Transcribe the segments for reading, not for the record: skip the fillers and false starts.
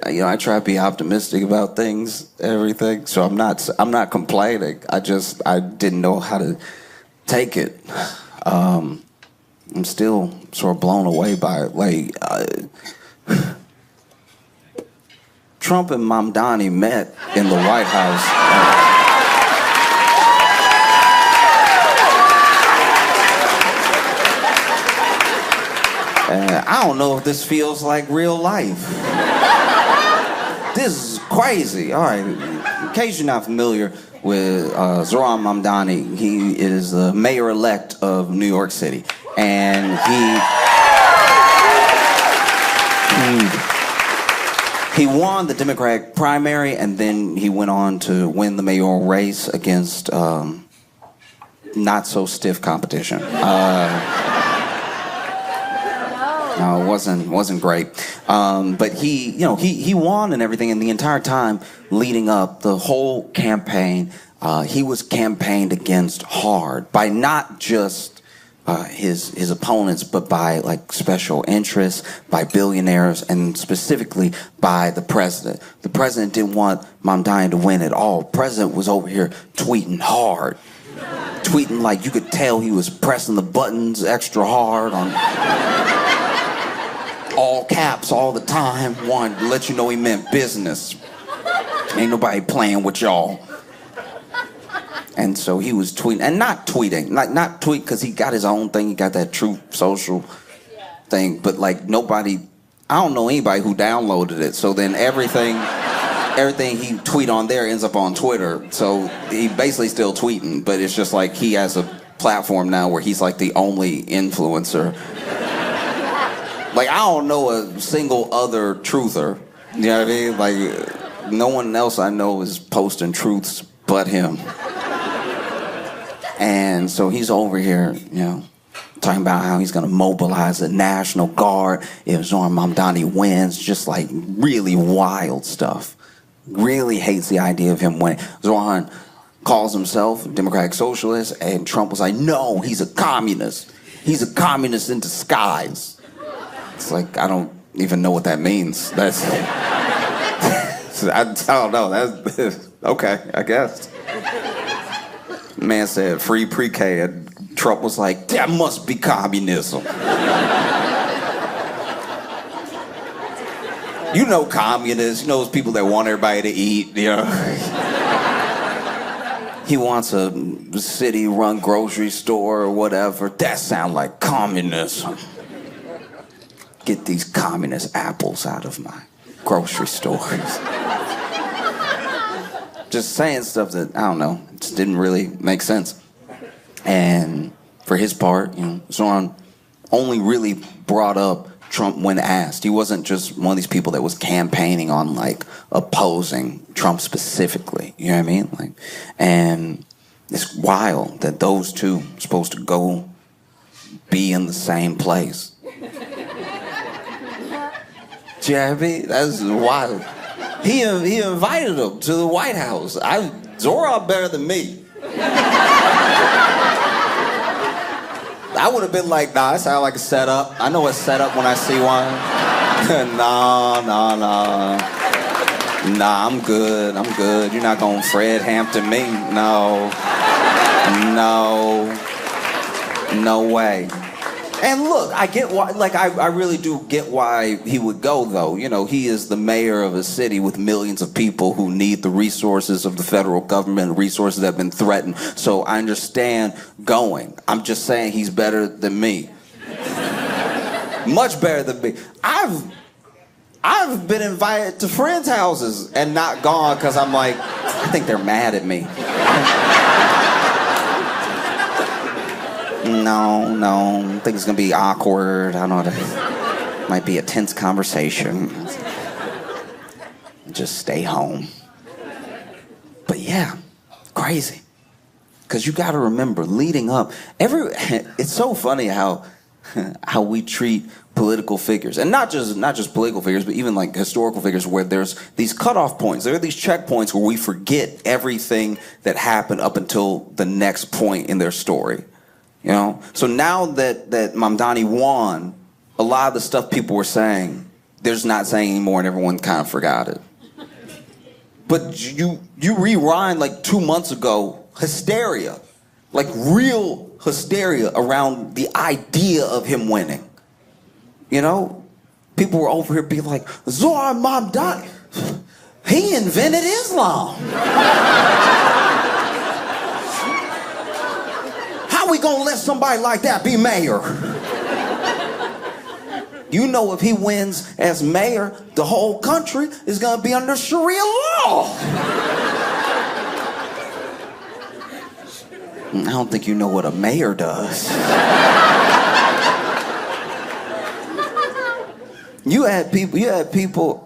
I try to be optimistic about things, everything. So I'm not complaining. I didn't know how to take it. I'm still sort of blown away by it. Trump and Mamdani met in the White House. I don't know if this feels like real life. This is crazy. All right, in case you're not familiar with Zohran Mamdani, he is the mayor-elect of New York City. And he won the Democratic primary, and then he went on to win the mayoral race against not-so-stiff competition. No, it wasn't great. But he won and everything, and the entire time leading up, the whole campaign, he was campaigned against hard by not just his opponents, but by like special interests, by billionaires, and specifically by the president. The president didn't want Mamdani to win at all. The president was over here tweeting hard. Tweeting like you could tell he was pressing the buttons extra hard on all caps all the time, wanted to let you know he meant business. Ain't nobody playing with y'all. And so he was tweeting, and not tweeting, not tweet because he got his own thing, he got that Truth Social thing, but like nobody, I don't know anybody who downloaded it, so then everything he tweet on there ends up on Twitter, so he basically still tweeting, but it's just like he has a platform now where he's like the only influencer. Like, I don't know a single other truther. You know what I mean? Like, no one else I know is posting truths but him. And so he's over here, talking about how he's going to mobilize the National Guard if Zohran Mamdani wins. Just like really wild stuff. Really hates the idea of him winning. Zohran calls himself a Democratic Socialist, and Trump was like, no, he's a communist. He's a communist in disguise. It's like, I don't even know what that means. That's, I don't know. That's, okay, I guess. Man said free pre-K, and Trump was like, that must be communism. You know communists, you know those people that want everybody to eat, He wants a city-run grocery store or whatever. That sounds like communism. Get these communist apples out of my grocery stores. Just saying stuff that, I don't know, just didn't really make sense. And for his part, Zohran only really brought up Trump when asked. He wasn't just one of these people that was campaigning on, like, opposing Trump specifically. You know what I mean? Like, and it's wild that those two are supposed to go be in the same place. You know what I mean? That's wild. He invited him to the White House. Zohran better than me. I would have been like, nah, that sounds like a setup. I know a setup when I see one. Nah, I'm good. You're not gonna Fred Hampton me. No way. And look, I get why, like, I really do get why he would go, though. He is the mayor of a city with millions of people who need the resources of the federal government, resources that have been threatened. So I understand going. I'm just saying he's better than me. Much better than me. I've been invited to friends' houses and not gone because I'm like, I think they're mad at me. No, I think it's gonna be awkward. I don't know. Might be a tense conversation. Just stay home. But yeah, crazy. Because you gotta remember, leading up, it's so funny how we treat political figures, and not just political figures, but even like historical figures, where there's these cutoff points. There are these checkpoints where we forget everything that happened up until the next point in their story. So now that Mamdani won, a lot of the stuff people were saying there's not saying anymore, and everyone kind of forgot it. But you rewind like 2 months ago, hysteria, like real hysteria around the idea of him winning. You know, people were over here being like, Zoran Mamdani, he invented Islam. How we gonna let somebody like that be mayor? You know, if he wins as mayor, the whole country is gonna be under Sharia law. I don't think you know what a mayor does. You had people,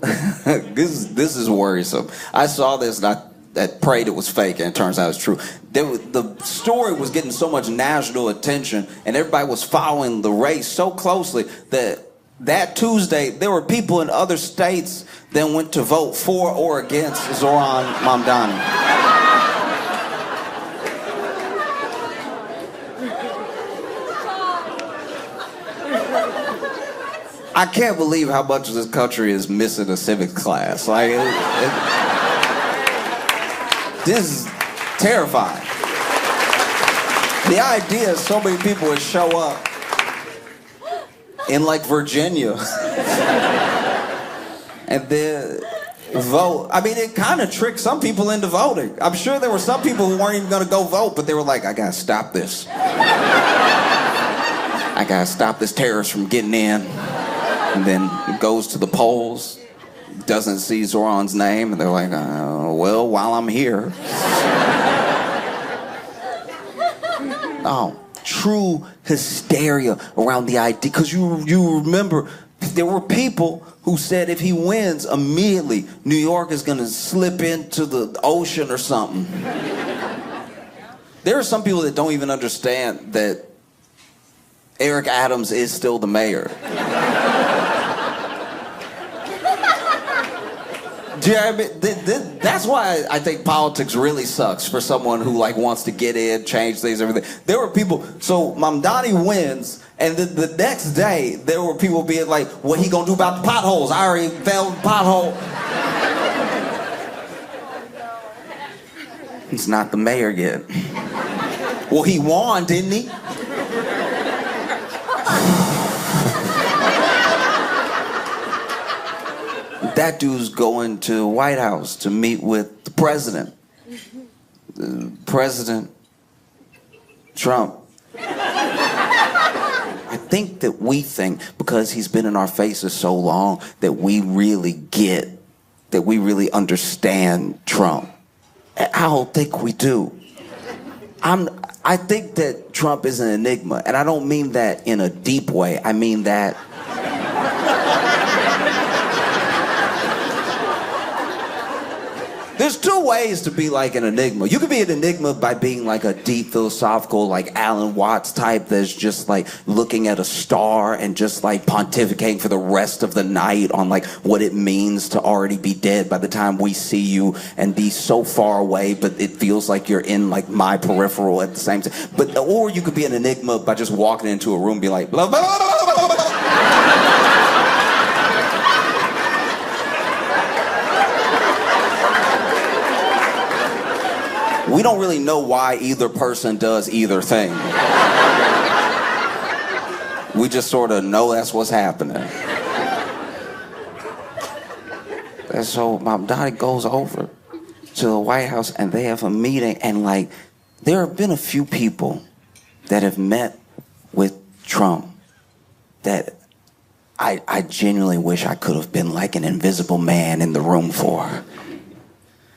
this is worrisome. I saw this and I prayed it was fake, and it turns out it's true. The story was getting so much national attention, and everybody was following the race so closely that Tuesday, there were people in other states that went to vote for or against Zoran Mamdani. I can't believe how much of this country is missing a civics class. Like, this is terrifying. The idea so many people would show up in like Virginia and then vote. I mean, it kind of tricked some people into voting. I'm sure there were some people who weren't even going to go vote, but they were like, I gotta stop this. I gotta stop this terrorist from getting in. And then goes to the polls, doesn't see Zoran's name, and they're like, well, while I'm here. Oh, true hysteria around the idea. Because you remember, there were people who said if he wins, immediately New York is going to slip into the ocean or something. There are some people that don't even understand that Eric Adams is still the mayor. Yeah, that's why I think politics really sucks for someone who like wants to get in, change things, everything. There were people, so Mamdani wins, and the next day there were people being like, what he gonna do about the potholes? I already found the pothole. He's not the mayor yet. Well, he won, didn't he? That dude's going to the White House to meet with the president. President Trump. I think that we think, because he's been in our faces so long, that we really understand Trump. I don't think we do. I think that Trump is an enigma, and I don't mean that in a deep way. I mean that there's two ways to be like an enigma. You can be an enigma by being like a deep philosophical, like Alan Watts type that's just like looking at a star and just like pontificating for the rest of the night on like what it means to already be dead by the time we see you and be so far away, but it feels like you're in like my peripheral at the same time. But or you could be an enigma by just walking into a room and be like, blah, blah, blah, blah, blah, blah. We don't really know why either person does either thing. We just sort of know that's what's happening. And so Mamdani goes over to the White House and they have a meeting, and like there have been a few people that have met with Trump that I genuinely wish I could have been like an invisible man in the room for.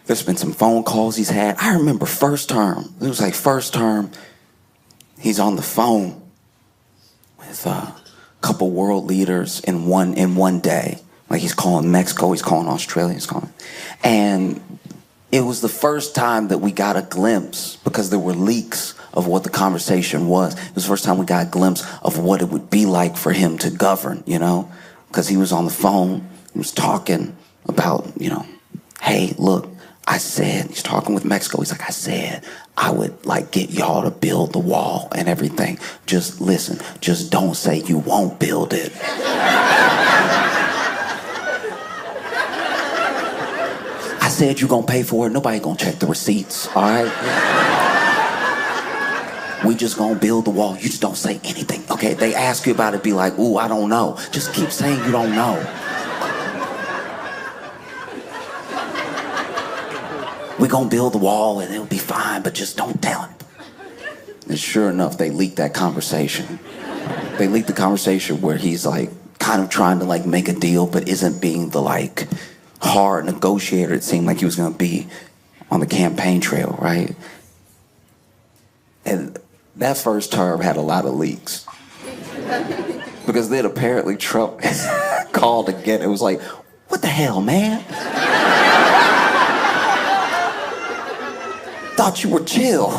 There's been some phone calls he's had. I remember first term. It was like first term. He's on the phone with a couple world leaders in one day. Like he's calling Mexico, he's calling Australia, he's calling. And it was the first time that we got a glimpse, because there were leaks of what the conversation was. It was the first time we got a glimpse of what it would be like for him to govern, you know? Because he was on the phone, he was talking about, you know, hey, look, I said, he's talking with Mexico, he's like, I said I would like get y'all to build the wall and everything. Just listen, just don't say you won't build it. said you gonna pay for it. Nobody gonna check the receipts, all right? We just gonna build the wall. You just don't say anything, okay? They ask you about it, be like, ooh, I don't know. Just keep saying you don't know. We gonna build the wall and it'll be fine, but just don't tell him. And sure enough, they leaked that conversation. They leaked the conversation where he's like, kind of trying to like make a deal, but isn't being the like hard negotiator it seemed like he was gonna be on the campaign trail, right? And that first term had a lot of leaks. Because then apparently Trump called again. It was like, what the hell, man? Thought you were chill.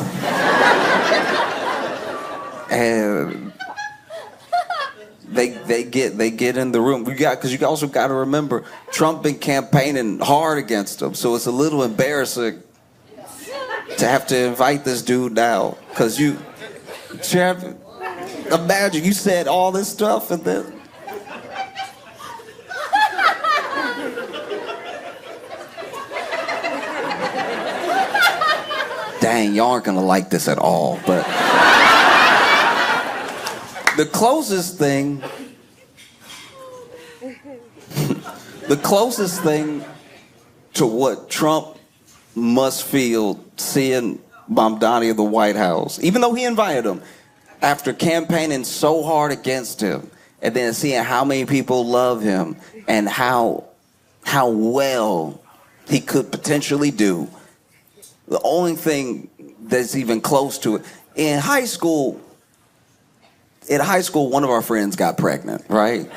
And they get in the room. Because you also got to remember, Trump been campaigning hard against him, so it's a little embarrassing to have to invite this dude now. Because imagine you said all this stuff and then. Dang, y'all aren't gonna like this at all, but. The closest thing to what Trump must feel seeing Mamdani in the White House, even though he invited him, after campaigning so hard against him, and then seeing how many people love him and how well he could potentially do, the only thing that's even close to it, in high school, one of our friends got pregnant, right?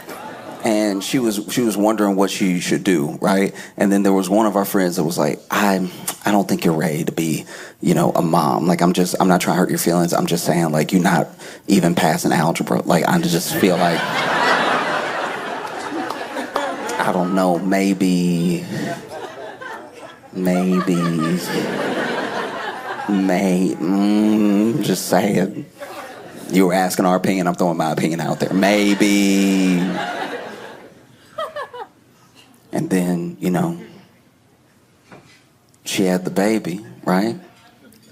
And she was wondering what she should do, right? And then there was one of our friends that was like, I don't think you're ready to be, a mom. Like, I'm not trying to hurt your feelings. I'm just saying, like, you're not even passing algebra. Like, I just feel like, I don't know, maybe, just saying. You were asking our opinion, I'm throwing my opinion out there. Maybe. And then, she had the baby, right?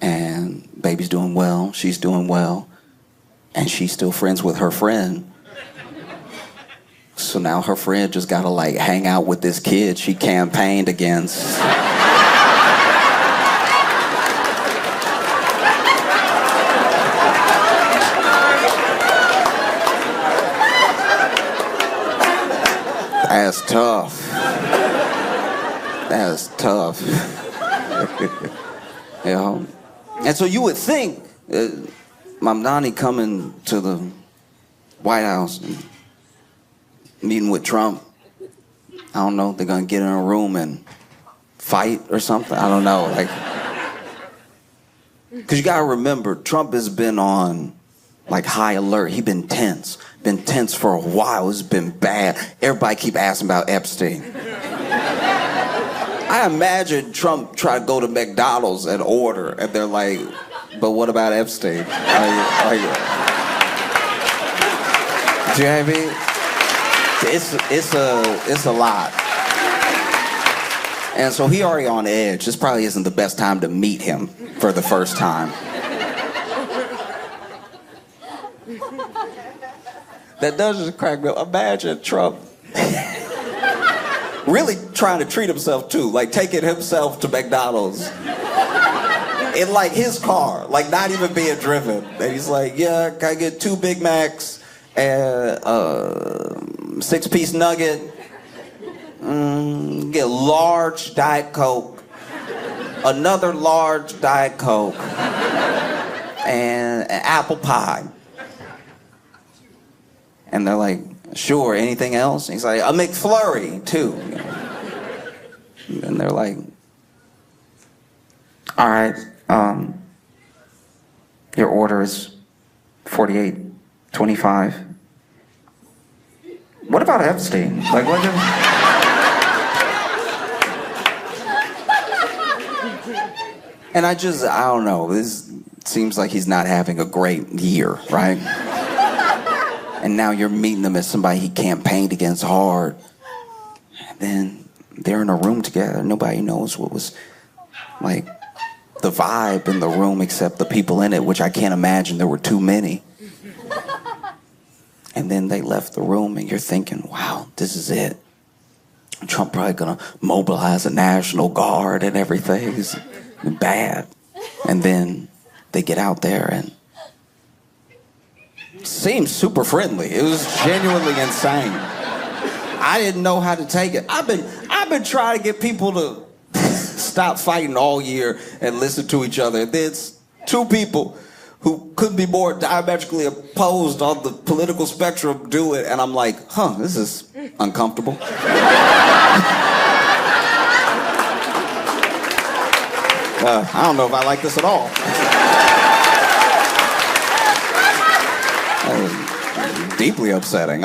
And baby's doing well, she's doing well, and she's still friends with her friend. So now her friend just gotta like hang out with this kid she campaigned against. That's tough. That's tough. And so you would think Mamdani coming to the White House and meeting with Trump, I don't know, they're gonna get in a room and fight or something. I don't know, because you gotta remember, Trump has been on like high alert. He's been tense for a while. It's been bad. Everybody keep asking about Epstein. I imagine Trump try to go to McDonald's and order, and they're like, but what about Epstein? Do you know what I mean? It's a lot. And so he already on edge. This probably isn't the best time to meet him for the first time. That does just crack me up. Imagine Trump really trying to treat himself too, like taking himself to McDonald's in like his car, like not even being driven. And he's like, yeah, can I get 2 Big Macs and 6-piece nugget? Get a large Diet Coke, another large Diet Coke, and an apple pie. And they're like, sure, anything else? And he's like, a McFlurry, too. And they're like, all right, your order is $48.25. What about Epstein? Like, what? And I don't know. This seems like he's not having a great year, right? And now you're meeting him as somebody he campaigned against hard. And then they're in a room together. Nobody knows what was like the vibe in the room except the people in it, which I can't imagine there were too many. And then they left the room and you're thinking, wow, this is it. Trump probably gonna mobilize a National Guard and everything. It's bad. And then they get out there and it seemed super friendly. It was genuinely insane. I didn't know how to take it. I've been trying to get people to stop fighting all year and listen to each other. There's two people who couldn't be more diametrically opposed on the political spectrum do it, and I'm like, this is uncomfortable. I don't know if I like this at all. Deeply upsetting.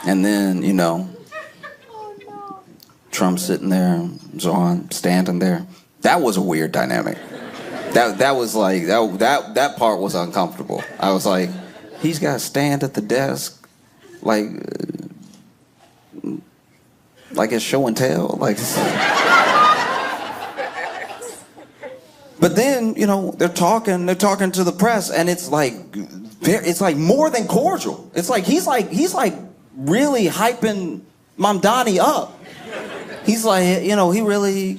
And then, Trump sitting there, Zoran standing there. That was a weird dynamic. That was like that part was uncomfortable. I was like, he's got to stand at the desk, like it's show and tell, like. But then they're talking to the press, and it's like more than cordial. It's like he's like really hyping Mamdani up. He's like he really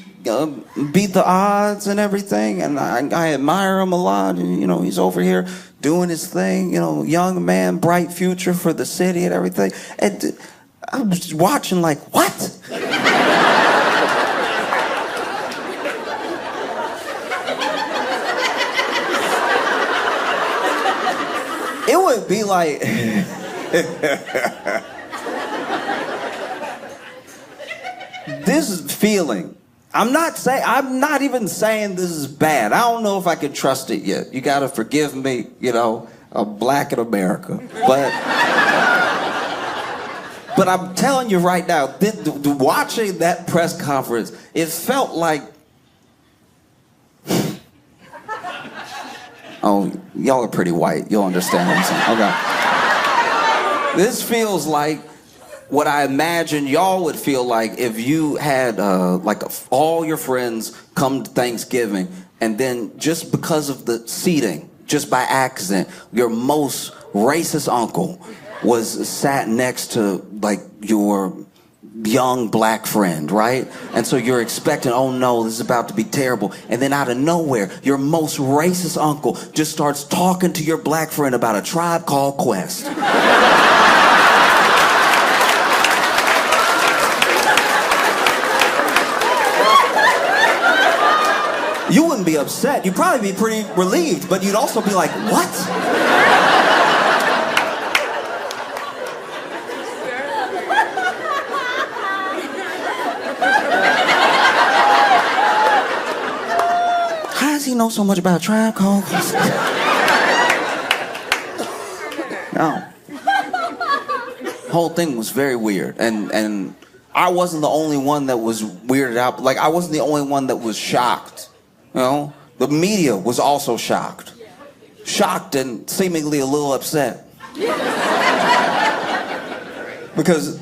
beat the odds and everything, and I admire him a lot. And he's over here doing his thing. Young man, bright future for the city and everything. And I'm just watching like, what? It would be like this feeling. I'm not even saying this is bad. I don't know if I can trust it yet. You gotta forgive me, I'm black in America. But I'm telling you right now, watching that press conference, it felt like, oh, y'all are pretty white. You'll understand what I'm saying. Okay. This feels like what I imagine y'all would feel like if you had all your friends come to Thanksgiving, and then just because of the seating, just by accident, your most racist uncle was sat next to like your young black friend, right? And so you're expecting, oh no, this is about to be terrible. And then out of nowhere, your most racist uncle just starts talking to your black friend about A Tribe Called Quest. You wouldn't be upset. You'd probably be pretty relieved, but you'd also be like, what? How does he know so much about A Tribe Called Quest? No. Whole thing was very weird, and I wasn't the only one that was weirded out. Like, I wasn't the only one that was shocked. The media was also shocked. Shocked and seemingly a little upset. Because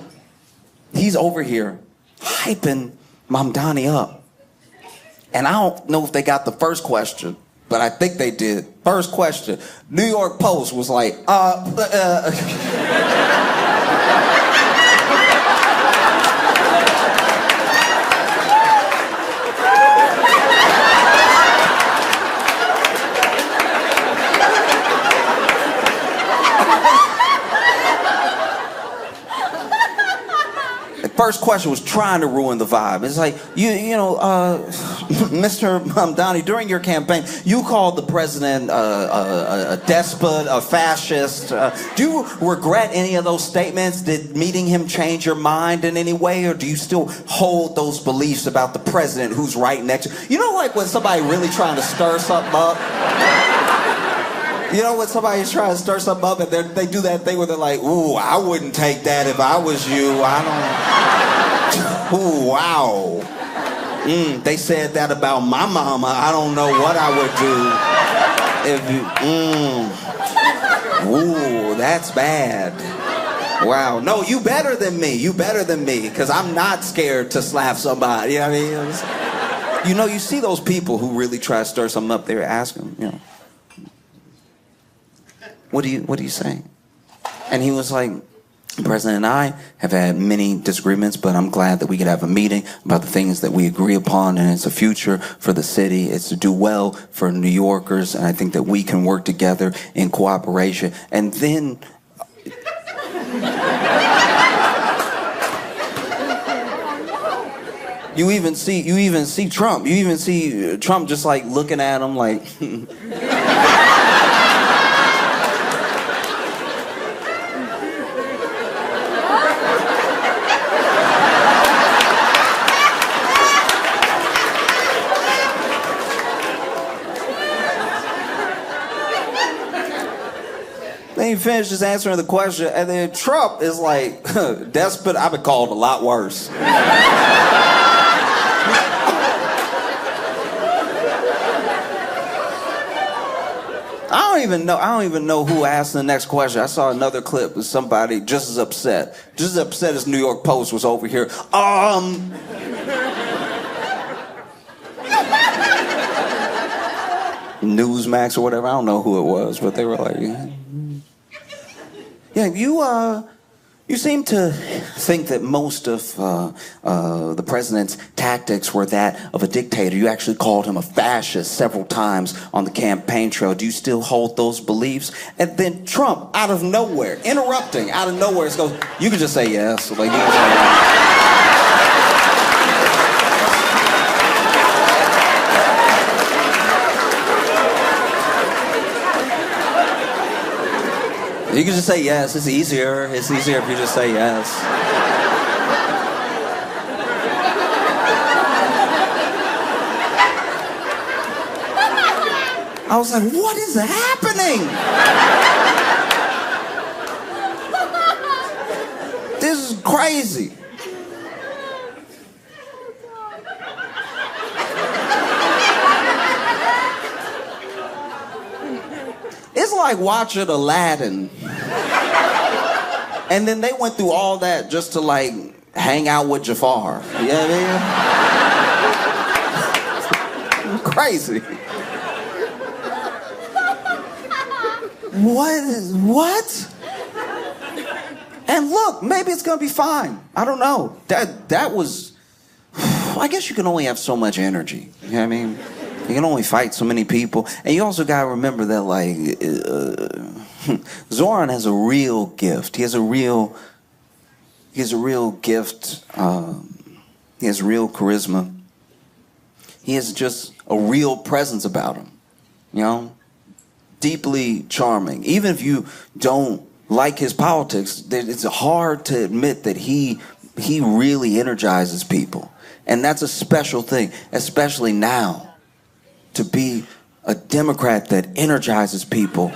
he's over here hyping Mamdani up. And I don't know if they got the first question, but I think they did. First question, New York Post was like, First question was trying to ruin the vibe. It's like, Mr. Mamdani, during your campaign, you called the president a despot, a fascist. Do you regret any of those statements? Did meeting him change your mind in any way? Or do you still hold those beliefs about the president who's right next to you? Like when somebody really trying to stir something up? When somebody's trying to stir something up and they do that thing where they're like, ooh, I wouldn't take that if I was you. Ooh, wow. They said that about my mama. I don't know what I would do if you, ooh, that's bad. Wow. No, you better than me. You better than me. Because I'm not scared to slap somebody. You know what I mean? You know, you see those people who really try to stir something up there, ask them, you know, what do you say? And he was like, the president and I have had many disagreements, but I'm glad that we could have a meeting about the things that we agree upon, and it's a future for the city. It's to do well for New Yorkers, and I think that we can work together in cooperation. And then you even see Trump. You even see Trump just like looking at him like Then he finished just answering the question, and then Trump is like, despot, I've been called a lot worse. I don't even know who asked the next question. I saw another clip of somebody just as upset as New York Post was over here. Newsmax or whatever, I don't know who it was, but they were like, yeah, you seem to think that most of the president's tactics were that of a dictator. You actually called him a fascist several times on the campaign trail. Do you still hold those beliefs? And then Trump, out of nowhere, interrupting, out of nowhere, goes, you can just say yes. Like, you can say yes. You can just say yes. It's easier. It's easier if you just say yes. I was like, what is happening? This is crazy. It's like watching Aladdin. And then they went through all that just to like hang out with Jafar. You know what I mean? Crazy. What? And look, maybe it's gonna be fine. I don't know. That was, I guess you can only have so much energy. You know what I mean? You can only fight so many people. And you also gotta remember that, like, Zoran has a real gift. He has a real gift. He has real charisma. He has just a real presence about him. You know? Deeply charming. Even if you don't like his politics, it's hard to admit that he really energizes people. And that's a special thing, especially now. To be a Democrat that energizes people.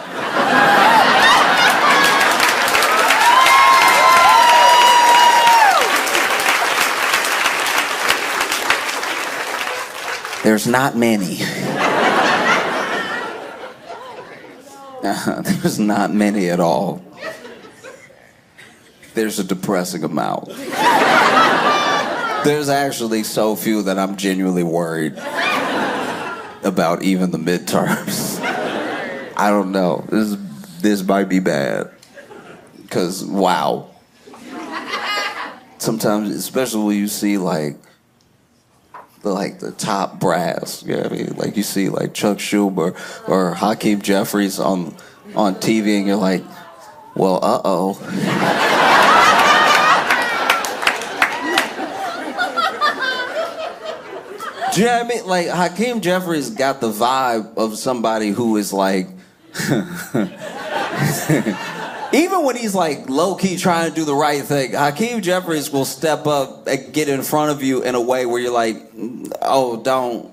There's not many. There's not many at all. There's a depressing amount. There's actually so few that I'm genuinely worried about even the midterms. I don't know. This might be bad. Because, wow. Sometimes, especially when you see like the top brass, you know what I mean? Like you see like Chuck Schumer or Hakeem Jeffries on TV, and you're like, well, uh-oh. Do you know what I mean? Like, Hakeem Jeffries got the vibe of somebody who is like, even when he's like low-key trying to do the right thing, Hakeem Jeffries will step up and get in front of you in a way where you're like, oh, don't.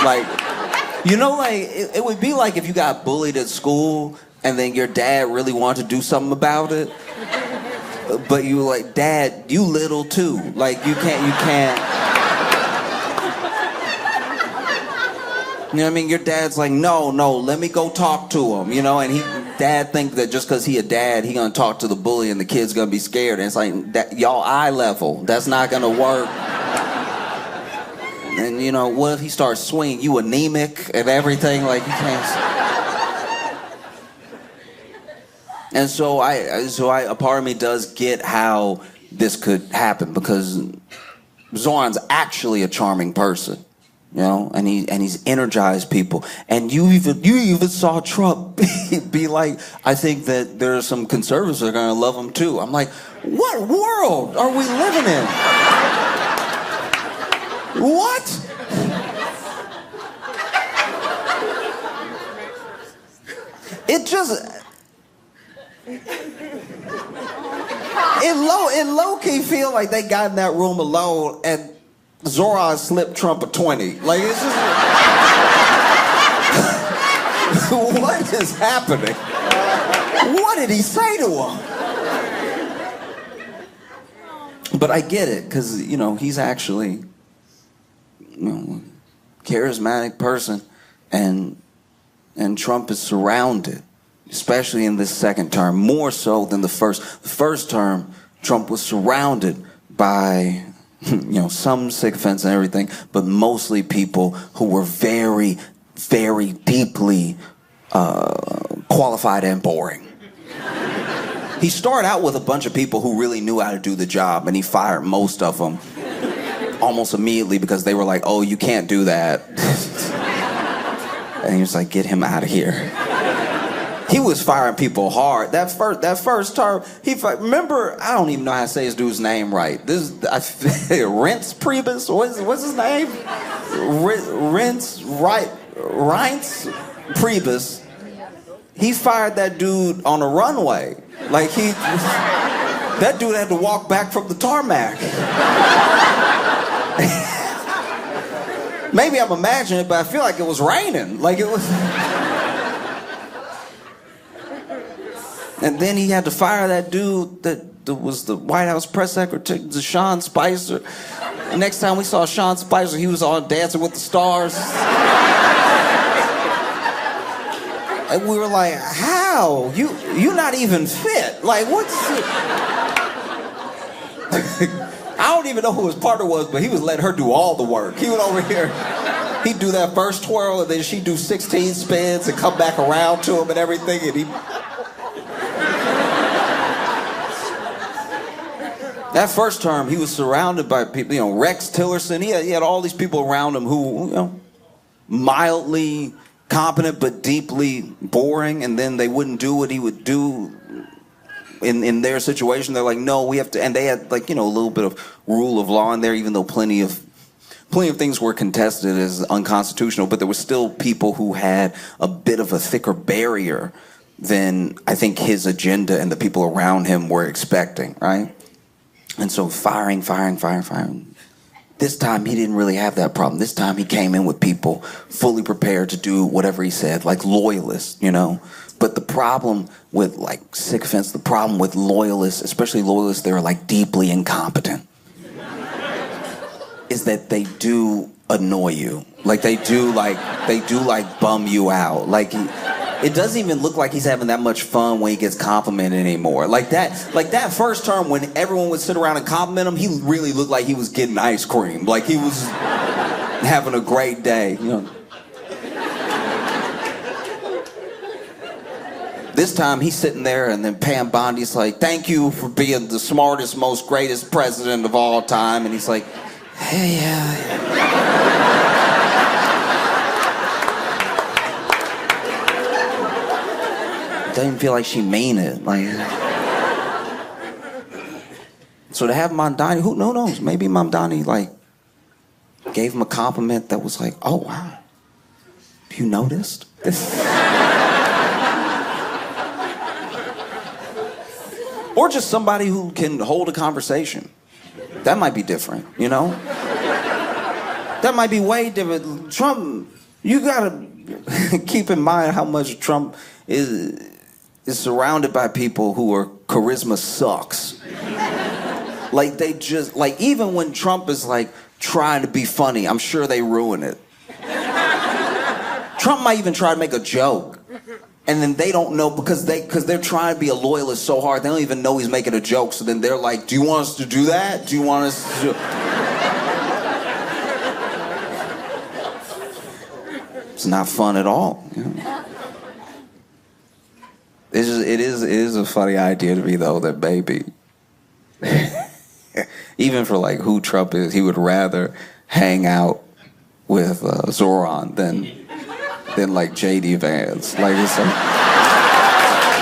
Like, you know, like, it would be like if you got bullied at school and then your dad really wanted to do something about it. But you were like, Dad, you little too. Like, you can't. You know what I mean? Your dad's like, no, let me go talk to him, you know? And dad thinks that just because he a dad, he gonna talk to the bully and the kid's gonna be scared. And it's like, that, y'all eye level. That's not gonna work. And you know, what if he starts swinging? You anemic and everything, like you can't. And so a part of me does get how this could happen, because Zoran's actually a charming person, you know, and he's energized people. And you even saw Trump be like, I think that there are some conservatives that are gonna love him too. I'm like, what world are we living in? What? It just... It low-key feel like they got in that room alone and Zoran slipped Trump a 20. Like, it's just... What is happening? What did he say to him? But I get it, because, you know, he's actually, you know, charismatic person, and Trump is surrounded, especially in this second term, more so than the first. The first term, Trump was surrounded by, you know, some sycophants and everything, but mostly people who were very, very deeply qualified and boring. He started out with a bunch of people who really knew how to do the job, and he fired most of them almost immediately because they were like, oh, you can't do that. And he was like, get him out of here. He was firing people hard. That first term, remember, I don't even know how to say his dude's name right. Reince Priebus, what's his name? Reince Priebus. He fired that dude on a runway. Like that dude had to walk back from the tarmac. Maybe I'm imagining it, but I feel like it was raining. Like it was. And then he had to fire that dude that was the White House press secretary, Sean Spicer. The next time we saw Sean Spicer, he was on Dancing with the Stars. And we were like, how? You're not even fit. Like, what's it? I don't even know who his partner was, but he was letting her do all the work. He went over here. He'd do that first twirl, and then she'd do 16 spins and come back around to him and everything, and he... That first term, he was surrounded by people, you know, Rex Tillerson. He had all these people around him who, you know, mildly competent but deeply boring, and then they wouldn't do what he would do in their situation. They're like, no, we have to, and they had, like, you know, a little bit of rule of law in there, even though plenty of things were contested as unconstitutional, but there were still people who had a bit of a thicker barrier than I think his agenda and the people around him were expecting, right? And so firing. This time he didn't really have that problem. This time he came in with people fully prepared to do whatever he said, like loyalists, you know. But the problem with, like, sycophants, the problem with loyalists, especially loyalists that are, like, deeply incompetent, is that they do annoy you. Like, they do bum you out. Like, it doesn't even look like he's having that much fun when he gets complimented anymore. Like that first term when everyone would sit around and compliment him, he really looked like he was getting ice cream. Like he was having a great day, you know. This time he's sitting there, and then Pam Bondi's like, thank you for being the smartest, most greatest president of all time. And he's like, hey, yeah. Doesn't feel like she mean it. Like, so to have Mamdani, who knows? Maybe Mamdani like gave him a compliment that was like, "Oh wow, you noticed?" Or just somebody who can hold a conversation. That might be different, you know. That might be way different. Trump, you gotta keep in mind how much Trump is surrounded by people who are charisma sucks. Like they just, like even when Trump is like trying to be funny, I'm sure they ruin it. Trump might even try to make a joke. And then they don't know because they're trying to be a loyalist so hard, they don't even know he's making a joke. So then they're like, do you want us to do that? Do you want us to do... It's not fun at all. You know? It is a funny idea to me, though, that maybe, even for like who Trump is, he would rather hang out with Zoran than like J.D. Vance. Like it's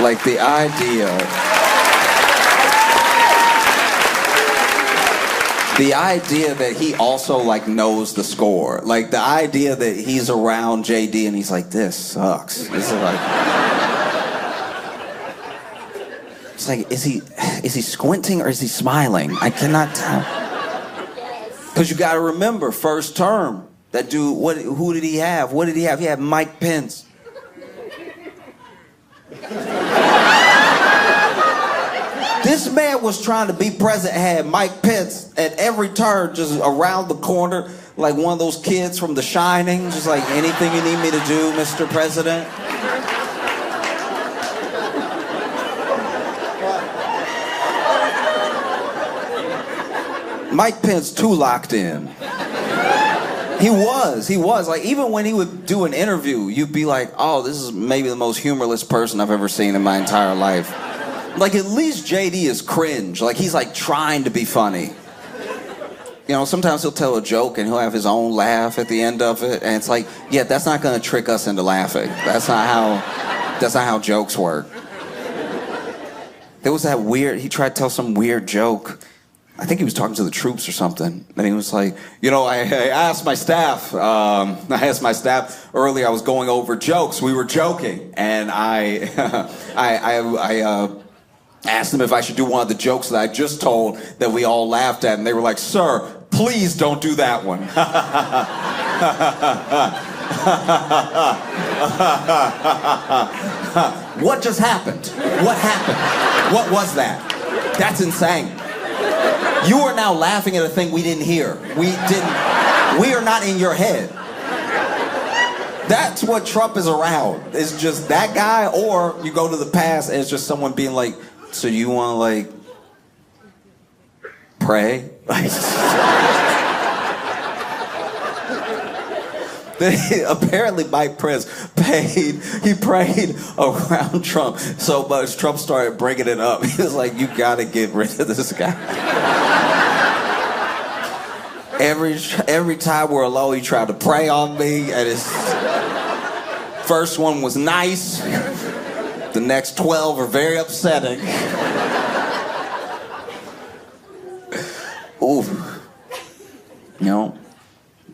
like the idea. The idea that he also like knows the score. Like the idea that he's around JD and he's like, this sucks. This is like, it's like, is he squinting or is he smiling? I cannot tell. Because you got to remember, first term, that dude. Who did he have? What did he have? He had Mike Pence. This man was trying to be president, had Mike Pence at every turn, just around the corner, like one of those kids from The Shining, just like, anything you need me to do, Mr. President? Mike Pence too locked in. He was. Like, even when he would do an interview, you'd be like, oh, this is maybe the most humorless person I've ever seen in my entire life. Like, at least JD is cringe. Like, he's like trying to be funny. You know, sometimes he'll tell a joke and he'll have his own laugh at the end of it. And it's like, yeah, that's not gonna trick us into laughing. That's not how jokes work. There was that weird, he tried to tell some weird joke. I think he was talking to the troops or something. And he was like, you know, I asked my staff earlier, I was going over jokes. We were joking. And I asked them if I should do one of the jokes that I just told that we all laughed at, and they were like, sir, please don't do that one. What just happened? What happened? What was that? That's insane. You are now laughing at a thing we didn't hear. We are not in your head. That's what Trump is around. It's just that guy, or you go to the past and it's just someone being like, so you want to, like, pray? Apparently Mike Pence prayed around Trump so much Trump started bringing it up. He was like, you gotta get rid of this guy. Every time we're alone, he tried to pray on me, and his first one was nice. The next 12 are very upsetting. Ooh. You know?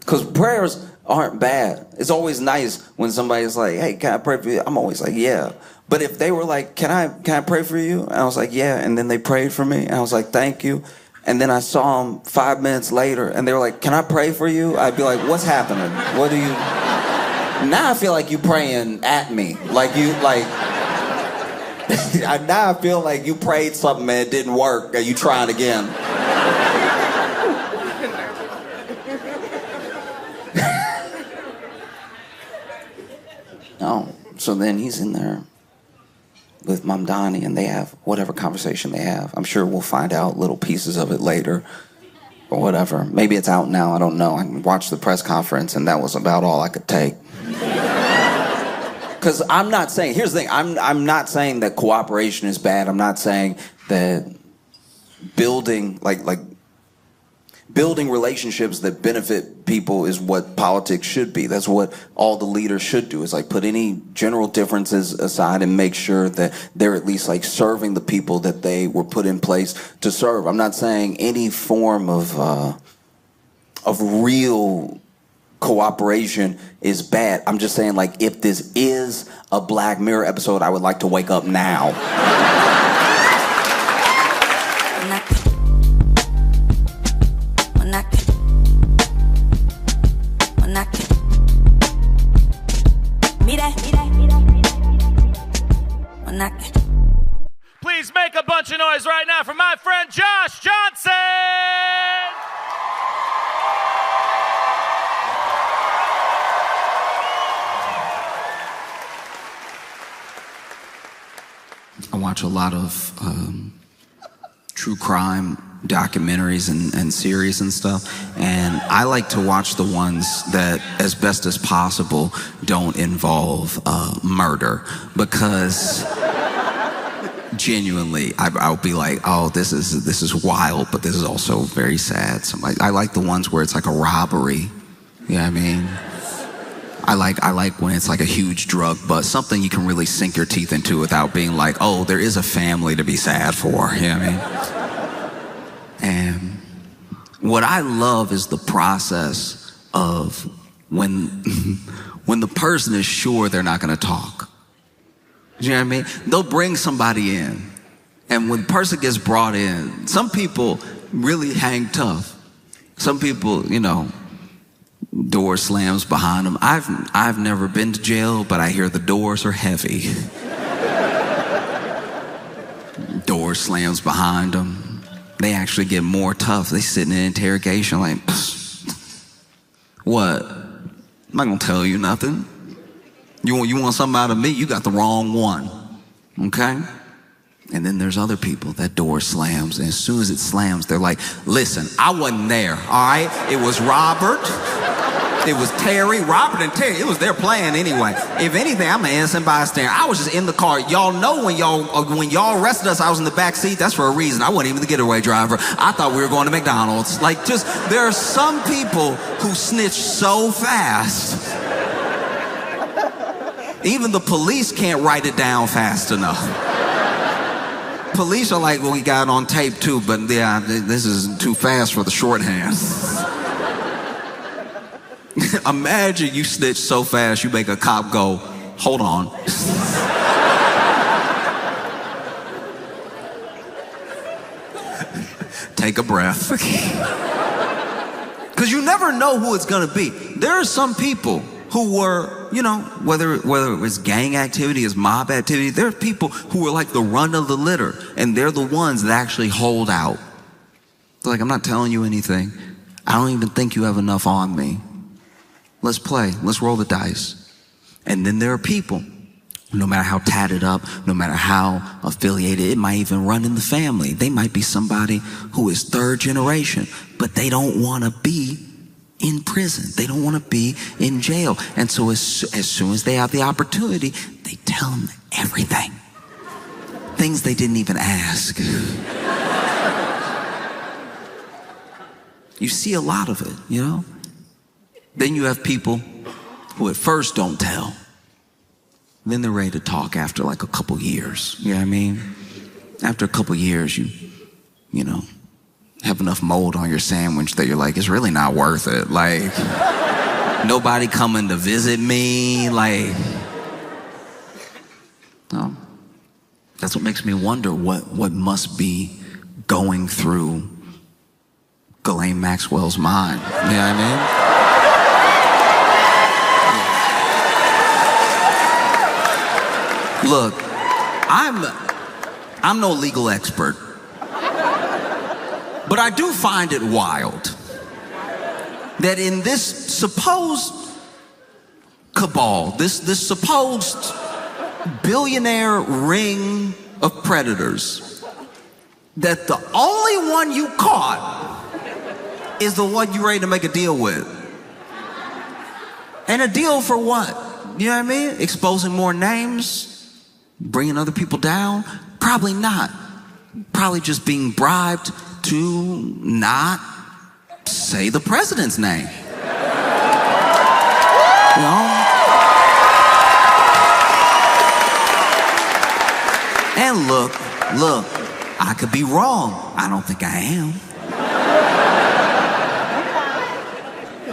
Because prayers aren't bad. It's always nice when somebody's like, hey, can I pray for you? I'm always like, yeah. But if they were like, can I pray for you? And I was like, yeah. And then they prayed for me. And I was like, thank you. And then I saw them 5 minutes later and they were like, can I pray for you? I'd be like, what's happening? What do you... Now I feel like you praying at me. Like you, like... Now I feel like you prayed something and it didn't work and you trying again. Oh, so then he's in there with Mamdani and they have whatever conversation they have. I'm sure we'll find out little pieces of it later or whatever. Maybe it's out now, I don't know. I watched the press conference and that was about all I could take. Because I'm not saying, here's the thing, I'm not saying that cooperation is bad. I'm not saying that building, building relationships that benefit people is what politics should be. That's what all the leaders should do, is like put any general differences aside and make sure that they're at least like serving the people that they were put in place to serve. I'm not saying any form of real cooperation is bad. I'm just saying, like, if this is a Black Mirror episode, I would like to wake up now. Please make a bunch of noise right now for my friend Josh Johnson! watch a lot of true crime documentaries and series and stuff, and I like to watch the ones that, as best as possible, don't involve murder, because genuinely I'll be like, oh, this is wild, but this is also very sad. So I like the ones where it's like a robbery. You know what I mean? I like when it's like a huge drug bust, something you can really sink your teeth into without being like, oh, there is a family to be sad for. You know what I mean? And what I love is the process of when the person is sure they're not going to talk. You know what I mean? They'll bring somebody in, and when the person gets brought in, some people really hang tough. Some people, you know, door slams behind them. I've never been to jail, but I hear the doors are heavy. Door slams behind them. They actually get more tough. They sit in an interrogation like, what? I'm not gonna tell you nothing. You want something out of me? You got the wrong one, okay? And then there's other people, that door slams, and as soon as it slams, they're like, listen, I wasn't there, all right? It was Robert, it was Terry, Robert and Terry, it was their plan anyway. If anything, I'm an innocent bystander. I was just in the car. Y'all know when y'all arrested us, I was in the back seat. That's for a reason. I wasn't even the getaway driver. I thought we were going to McDonald's. Like, just, there are some people who snitch so fast. Even the police can't write it down fast enough. Police are like, well, we got it on tape too, but yeah, this is too fast for the shorthand. Imagine you snitch so fast you make a cop go, hold on. Take a breath. Because you never know who it's gonna be. There are some people who were, you know, whether it was gang activity, it's mob activity, there are people who are like the run of the litter, and they're the ones that actually hold out. They're like, I'm not telling you anything. I don't even think you have enough on me. Let's play, let's roll the dice. And then there are people, no matter how tatted up, no matter how affiliated, it might even run in the family. They might be somebody who is third generation, but they don't want to be in prison. They don't want to be in jail. And so as soon as they have the opportunity, they tell them everything. Things they didn't even ask. You see a lot of it, you know? Then you have people who at first don't tell. Then they're ready to talk after like a couple years. You know what I mean? After a couple years, you know, have enough mold on your sandwich that you're like, it's really not worth it. Like, nobody coming to visit me. Like, no. That's what makes me wonder what must be going through Ghislaine Maxwell's mind. You know what I mean? Look, I'm no legal expert, but I do find it wild that in this supposed cabal, this supposed billionaire ring of predators, that the only one you caught is the one you're ready to make a deal with. And a deal for what? You know what I mean? Exposing more names? Bringing other people down? Probably not. Probably just being bribed to not say the president's name. You know? And look, I could be wrong. I don't think I am.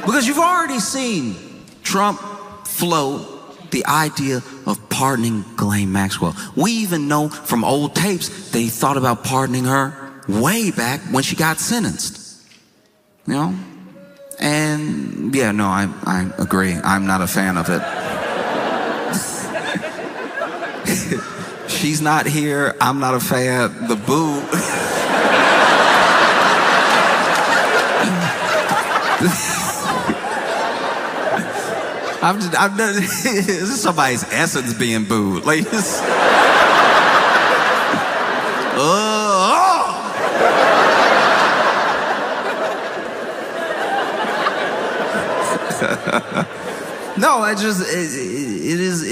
Because you've already seen Trump float the idea of pardoning Ghislaine Maxwell. We even know from old tapes they thought about pardoning her way back when she got sentenced. You know? And yeah, no, I agree. I'm not a fan of it. She's not here. I'm not a fan. The boo. I've done, this is somebody's essence being booed. Like, No, it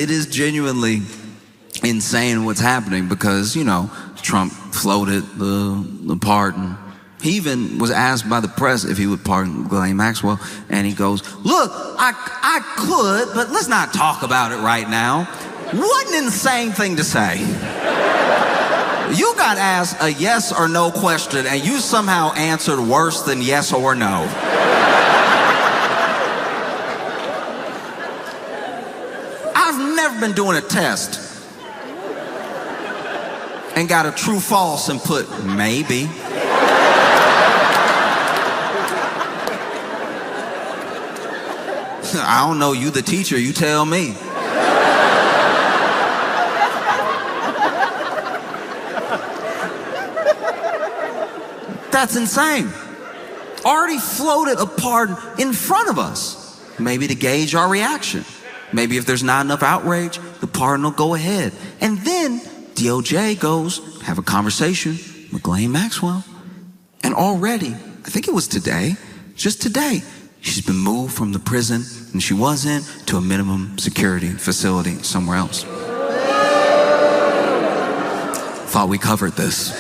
is genuinely insane what's happening because, you know, Trump floated the pardon. He even was asked by the press if he would pardon Ghislaine Maxwell, and he goes, look, I could, but let's not talk about it right now. What an insane thing to say. You got asked a yes or no question, and you somehow answered worse than yes or no. I've never been doing a test and got a true false and put maybe. I don't know, you the teacher, you tell me. That's insane. Already floated a pardon in front of us, maybe to gauge our reaction. Maybe if there's not enough outrage, the pardon will go ahead. And then DOJ goes, have a conversation with Ghislaine Maxwell. And already, I think it was today, just today, she's been moved from the prison and she was in to a minimum security facility somewhere else. Thought we covered this.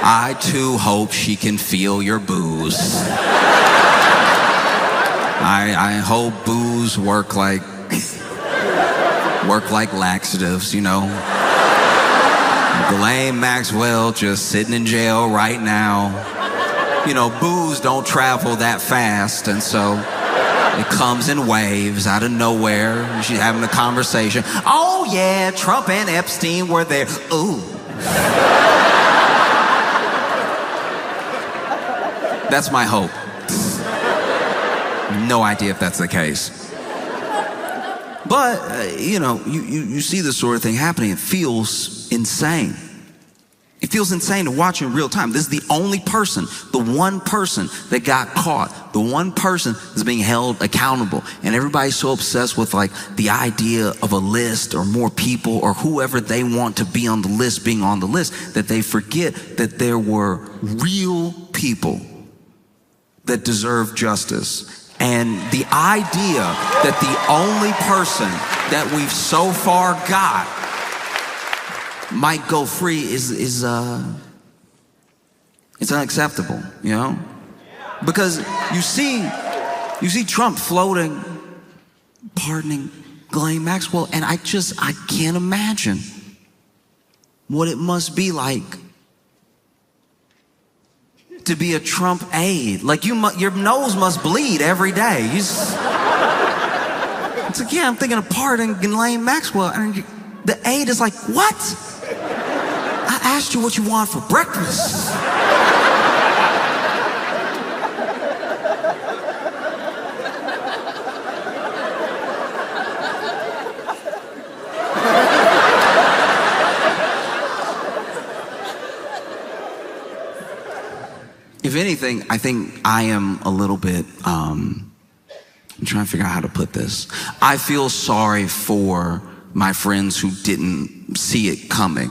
I too hope she can feel your booze. I hope booze work like laxatives, you know. Ghislaine Maxwell just sitting in jail right now. You know, booze don't travel that fast, and so it comes in waves out of nowhere. She's having a conversation. Oh yeah, Trump and Epstein were there. Ooh. That's my hope. No idea if that's the case. But, you know, you see this sort of thing happening. It feels insane. It feels insane to watch in real time. This is the only person, the one person that got caught, the one person that's being held accountable. And everybody's so obsessed with like the idea of a list or more people or whoever they want to be on the list being on the list that they forget that there were real people that deserve justice. And the idea that the only person that we've so far got might go free is unacceptable, you know? Because you see Trump floating, pardoning Ghislaine Maxwell, and I can't imagine what it must be like to be a Trump aide. Like your nose must bleed every day. It's like, yeah, I'm thinking of pardoning Ghislaine Maxwell, and the aide is like, what? I asked you what you want for breakfast. If anything, I think I am a little bit, I'm trying to figure out how to put this. I feel sorry for my friends who didn't see it coming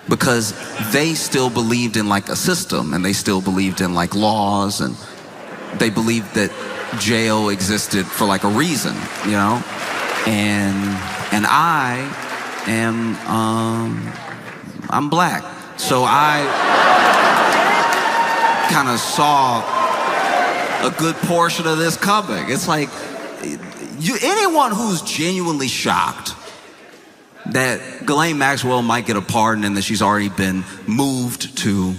because they still believed in like a system and they still believed in like laws and they believed that jail existed for like a reason, you know? And I am, I'm black. So I kind of saw a good portion of this coming. It's like, anyone who's genuinely shocked that Ghislaine Maxwell might get a pardon and that she's already been moved to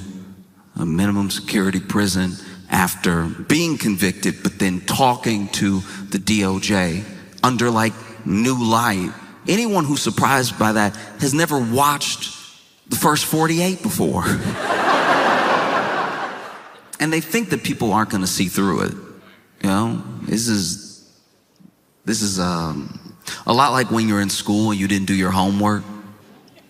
a minimum security prison after being convicted, but then talking to the DOJ under like new light. Anyone who's surprised by that has never watched the first 48 before. And they think that people aren't going to see through it. You know, this is a lot like when you're in school and you didn't do your homework,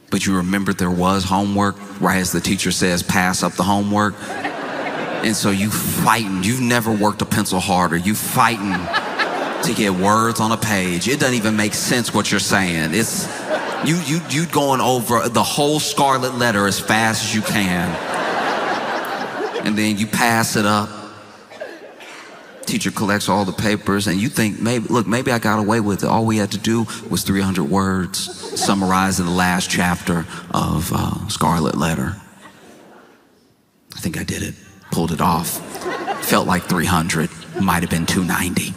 but you remembered there was homework right as the teacher says, pass up the homework. And so you fighting. You've never worked a pencil harder. You fighting to get words on a page. It doesn't even make sense what you're saying. You going over the whole scarlet letter as fast as you can. And then you pass it up. Teacher collects all the papers, and you think, maybe I got away with it. All we had to do was 300 words, summarized in the last chapter of Scarlet Letter. I think I did it. Pulled it off. Felt like 300. Might have been 290.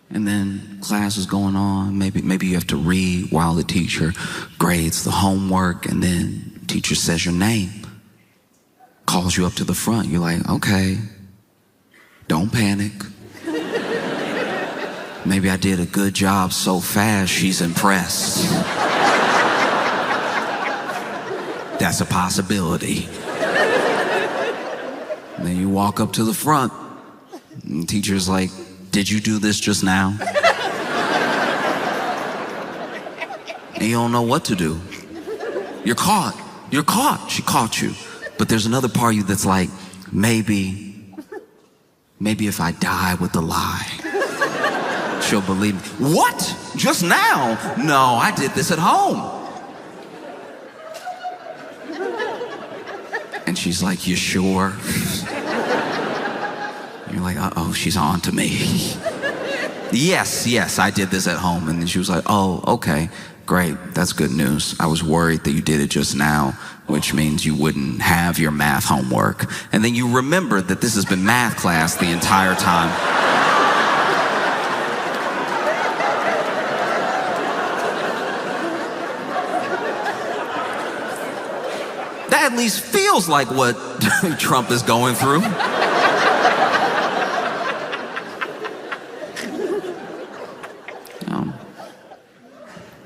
And then class is going on. Maybe you have to read while the teacher grades the homework, and then teacher says your name. Calls you up to the front. You're like, okay, don't panic. Maybe I did a good job so fast she's impressed. That's a possibility. And then you walk up to the front, and the teacher's like, did you do this just now? And you don't know what to do. You're caught. You're caught. She caught you. But there's another part of you that's like, maybe if I die with the lie, she'll believe me. What? Just now? No, I did this at home. And she's like, you sure? You're like, uh-oh, she's on to me. Yes, I did this at home. And then she was like, oh, okay. Great, that's good news. I was worried that you did it just now, which means you wouldn't have your math homework. And then you remember that this has been math class the entire time. That at least feels like what Trump is going through.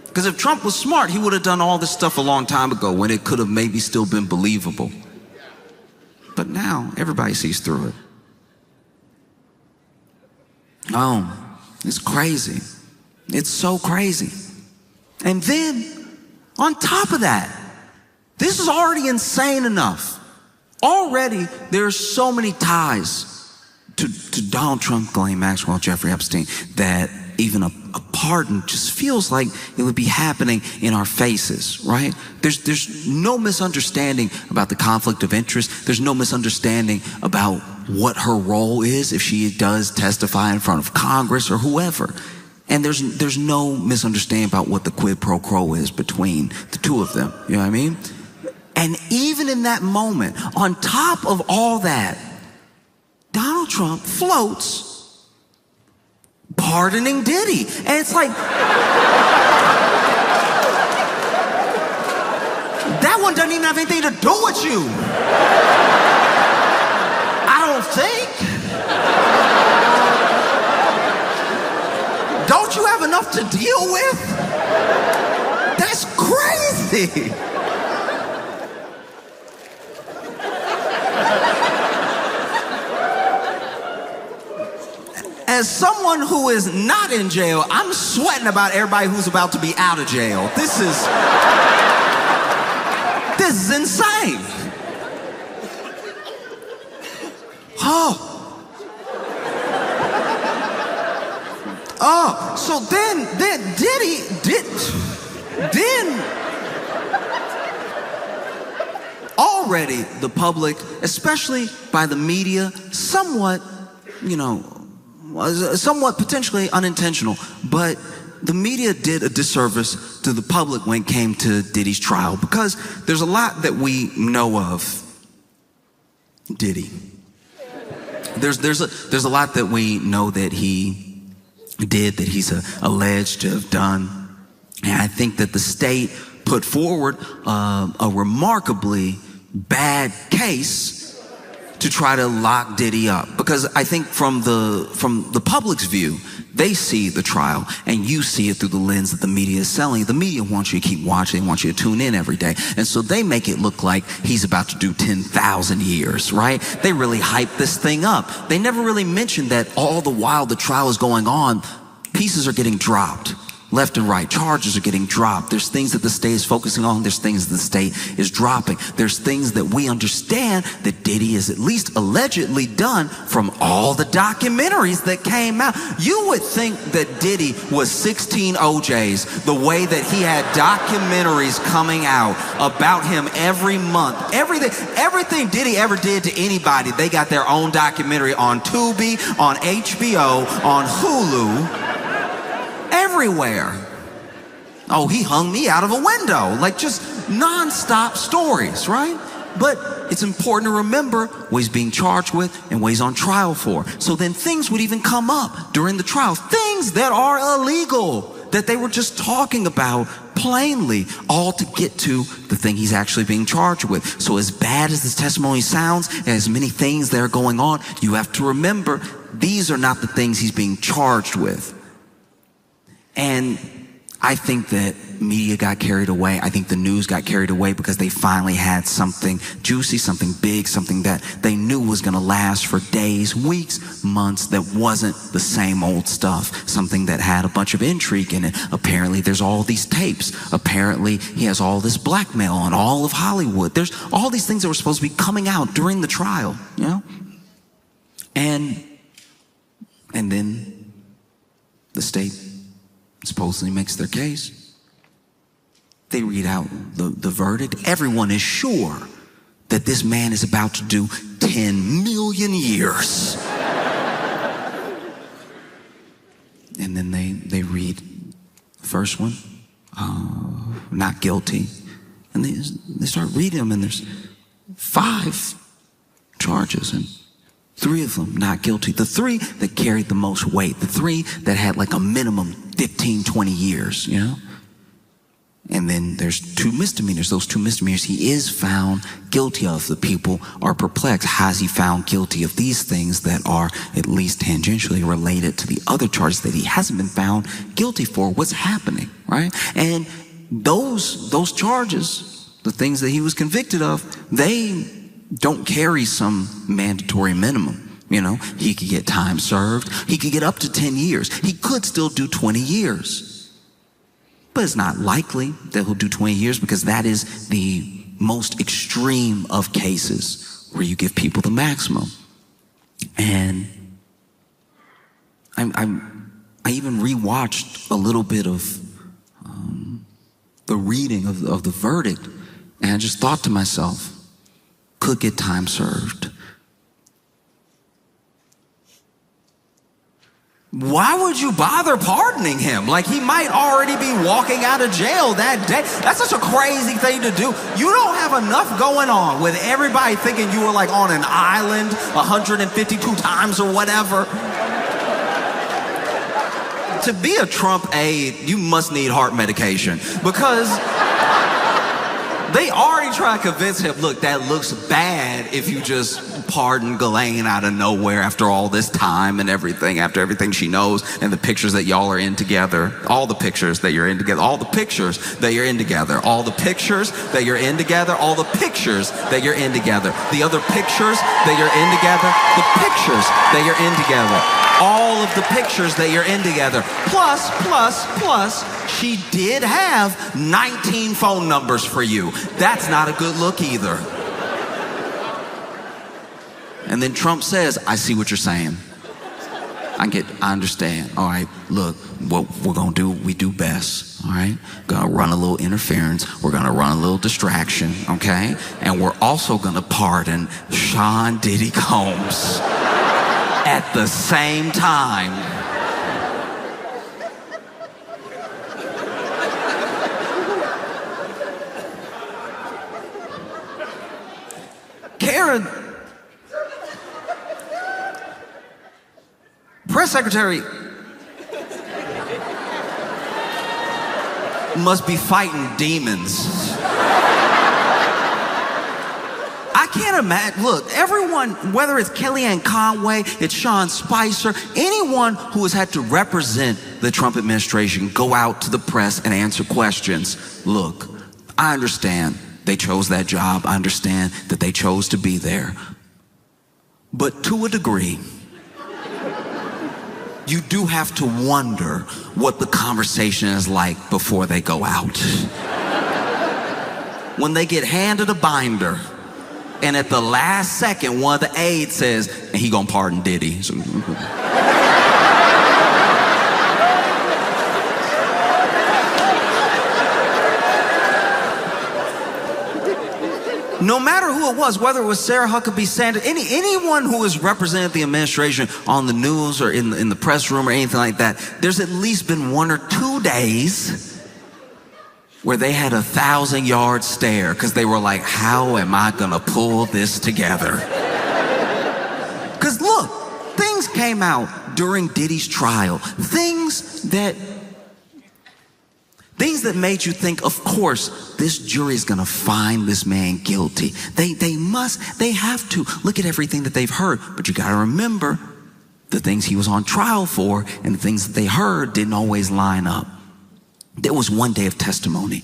Because if Trump was smart, he would have done all this stuff a long time ago when it could have maybe still been believable. But now, everybody sees through it. Oh, it's crazy. It's so crazy. And then, on top of that, this is already insane enough. Already, there are so many ties to Donald Trump, Ghislaine Maxwell, Jeffrey Epstein, that even a pardon just feels like it would be happening in our faces, right? There's no misunderstanding about the conflict of interest. There's no misunderstanding about what her role is if she does testify in front of Congress or whoever. And there's no misunderstanding about what the quid pro quo is between the two of them. You know what I mean? And even in that moment, on top of all that, Donald Trump floats pardoning Diddy. And it's like, that one doesn't even have anything to do with you. I don't think. Don't you have enough to deal with? That's crazy. As someone who is not in jail, I'm sweating about everybody who's about to be out of jail. This is insane. Oh, so then already the public, especially by the media, somewhat, somewhat potentially unintentional, but the media did a disservice to the public when it came to Diddy's trial, because there's a lot that we know of Diddy. There's a lot that we know that he did, that he's alleged to have done. And I think that the state put forward a remarkably bad case to try to lock Diddy up, because I think from the public's view, they see the trial and you see it through the lens that the media is selling. The media wants you to keep watching, they want you to tune in every day. And so they make it look like he's about to do 10,000 years, right? They really hype this thing up. They never really mention that all the while the trial is going on, pieces are getting dropped. Left and right, charges are getting dropped. There's things that the state is focusing on. There's things that the state is dropping. There's things that we understand that Diddy is at least allegedly done from all the documentaries that came out. You would think that Diddy was 16 OJs, the way that he had documentaries coming out about him every month. Everything Diddy ever did to anybody, they got their own documentary on Tubi, on HBO, on Hulu. Everywhere. Oh, he hung me out of a window. Like just nonstop stories, right? But it's important to remember what he's being charged with and what he's on trial for. So then things would even come up during the trial. Things that are illegal, that they were just talking about plainly, all to get to the thing he's actually being charged with. So as bad as this testimony sounds, and as many things that are going on, you have to remember these are not the things he's being charged with. And I think that media got carried away. I think the news got carried away because they finally had something juicy, something big, something that they knew was going to last for days, weeks, months, that wasn't the same old stuff, something that had a bunch of intrigue in it. Apparently there's all these tapes. Apparently he has all this blackmail on all of Hollywood. There's all these things that were supposed to be coming out during the trial, you know? And then the state supposedly makes their case. They read out the verdict. Everyone is sure that this man is about to do 10 million years. And then they read the first one, not guilty. And they start reading them, and there's 5 charges, and 3 of them not guilty. The 3 that carried the most weight, the 3 that had like a minimum 15, 20 years, you know? And then there's 2 misdemeanors. Those 2 misdemeanors he is found guilty of. The people are perplexed. How is he found guilty of these things that are at least tangentially related to the other charges that he hasn't been found guilty for? What's happening, right? And those charges, the things that he was convicted of, they don't carry some mandatory minimum. You know, he could get time served. He could get up to 10 years. He could still do 20 years. But it's not likely that he'll do 20 years because that is the most extreme of cases where you give people the maximum. And I even rewatched a little bit of the reading of the verdict, and I just thought to myself, could get time served. Why would you bother pardoning him? Like, he might already be walking out of jail that day. That's such a crazy thing to do. You don't have enough going on with everybody thinking you were like on an island 152 times or whatever. To be a Trump aide, you must need heart medication, because they already try to convince him, look, that looks bad if you just pardon Ghislaine out of nowhere after all this time and everything, after everything she knows and the pictures that y'all are in together, all the pictures that you're in together, all the pictures that you're in together, all the pictures that you're in together, all the pictures that you're in together, the other pictures that you're in together, the pictures that you're in together, all of the pictures that you're in together, plus, she did have 19 phone numbers for you. That's not a good look either. And then Trump says, I see what you're saying. I understand. All right, look, what we're gonna do, we do best, all right? Gonna run a little interference. We're gonna run a little distraction, okay? And we're also gonna pardon Sean Diddy Combs at the same time. Karen, press secretary, must be fighting demons. I can't imagine. Look, everyone, whether it's Kellyanne Conway, it's Sean Spicer, anyone who has had to represent the Trump administration, go out to the press and answer questions. Look, I understand they chose that job. I understand that they chose to be there. But to a degree, you do have to wonder what the conversation is like before they go out. When they get handed a binder, and at the last second, one of the aides says, and he gonna pardon Diddy. So, no matter who it was, whether it was Sarah Huckabee Sanders, anyone who has represented the administration on the news or in the press room or anything like that, there's at least been 1 or 2 days where they had a 1,000-yard stare because they were like, how am I gonna pull this together? Because look, things came out during Diddy's trial, things that made you think, of course, this jury is gonna find this man guilty. They have to look at everything that they've heard, but you gotta remember the things he was on trial for and the things that they heard didn't always line up. There was one day of testimony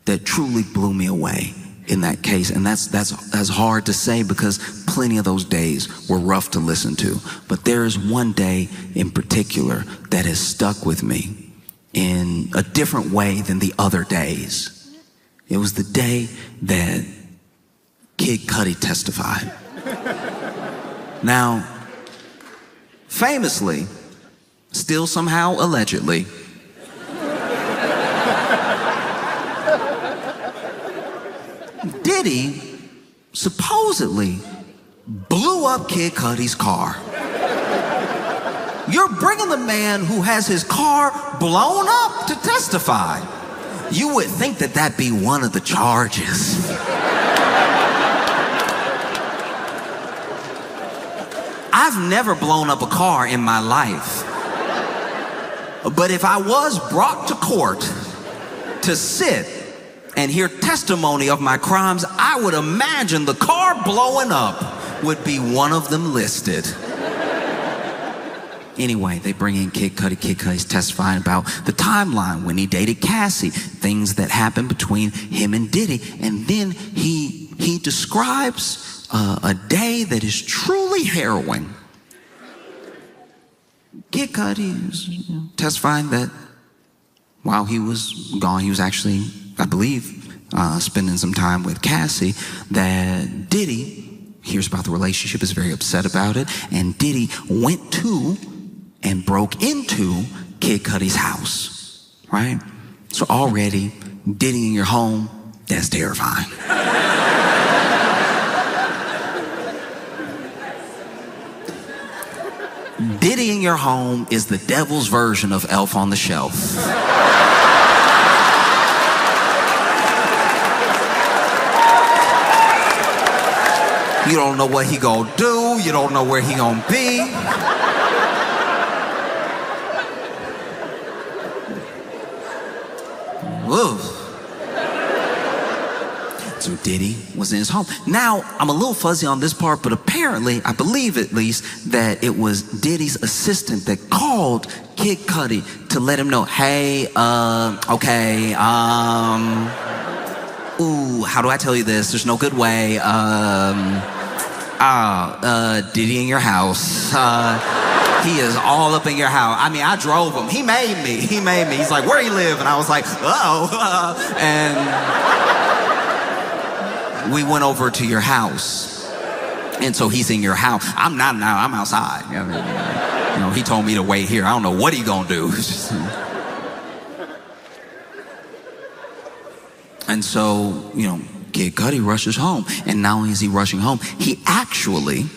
that truly blew me away in that case, and that's hard to say because plenty of those days were rough to listen to. But there is one day in particular that has stuck with me in a different way than the other days. It was the day that Kid Cudi testified. Now, famously, still somehow allegedly, Diddy supposedly blew up Kid Cudi's car. You're bringing the man who has his car blown up to testify. You would think that that'd be one of the charges. I've never blown up a car in my life. But if I was brought to court to sit and hear testimony of my crimes, I would imagine the car blowing up would be one of them listed. Anyway, they bring in Kid Cudi. Kid Cudi's testifying about the timeline when he dated Cassie, things that happened between him and Diddy. And then he describes a day that is truly harrowing. Kid Cudi is testifying that while he was gone, he was actually, I believe, spending some time with Cassie, that Diddy hears about the relationship, is very upset about it, and Diddy went to and broke into Kid Cudi's house, right? So already, Diddy in your home, that's terrifying. Diddy in your home is the devil's version of Elf on the Shelf. You don't know what he gonna do. You don't know where he gonna be. Whoa. So Diddy was in his home. Now, I'm a little fuzzy on this part, but apparently, I believe at least, that it was Diddy's assistant that called Kid Cudi to let him know, hey, okay, ooh, how do I tell you this? There's no good way. Diddy in your house. He is all up in your house. I mean, I drove him. He made me. He's like, where you live? And I was like, and we went over to your house. And so he's in your house. I'm not now, I'm outside. You know, he told me to wait here. I don't know what he gonna do. And so, you know, Kid Cudi rushes home. And not only is he rushing home, he actually,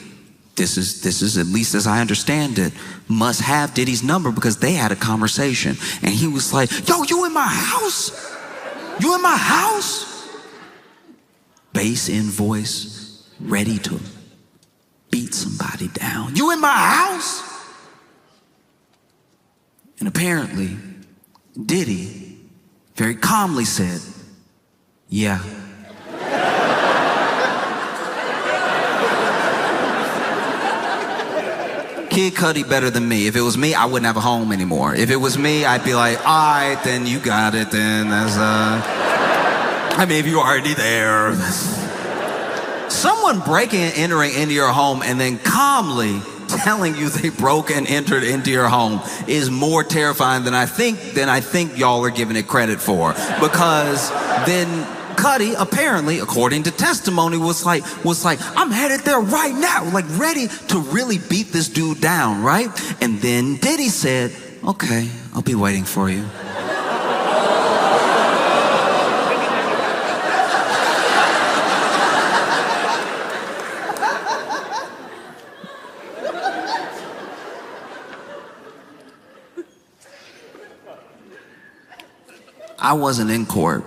this is at least as I understand it, must have Diddy's number because they had a conversation. And he was like, yo, you in my house? You in my house? Bass in voice, ready to beat somebody down. You in my house? And apparently, Diddy very calmly said, yeah. Kid Cudi better than me. If it was me, I wouldn't have a home anymore. If it was me, I'd be like, all right, then you got it, then that's, I mean, if you're already there. Someone breaking and entering into your home and then calmly telling you they broke and entered into your home is more terrifying than I think y'all are giving it credit for. Because then Cuddy, apparently, according to testimony, was like, I'm headed there right now, like ready to really beat this dude down, right? And then Diddy said, okay, I'll be waiting for you. I wasn't in court.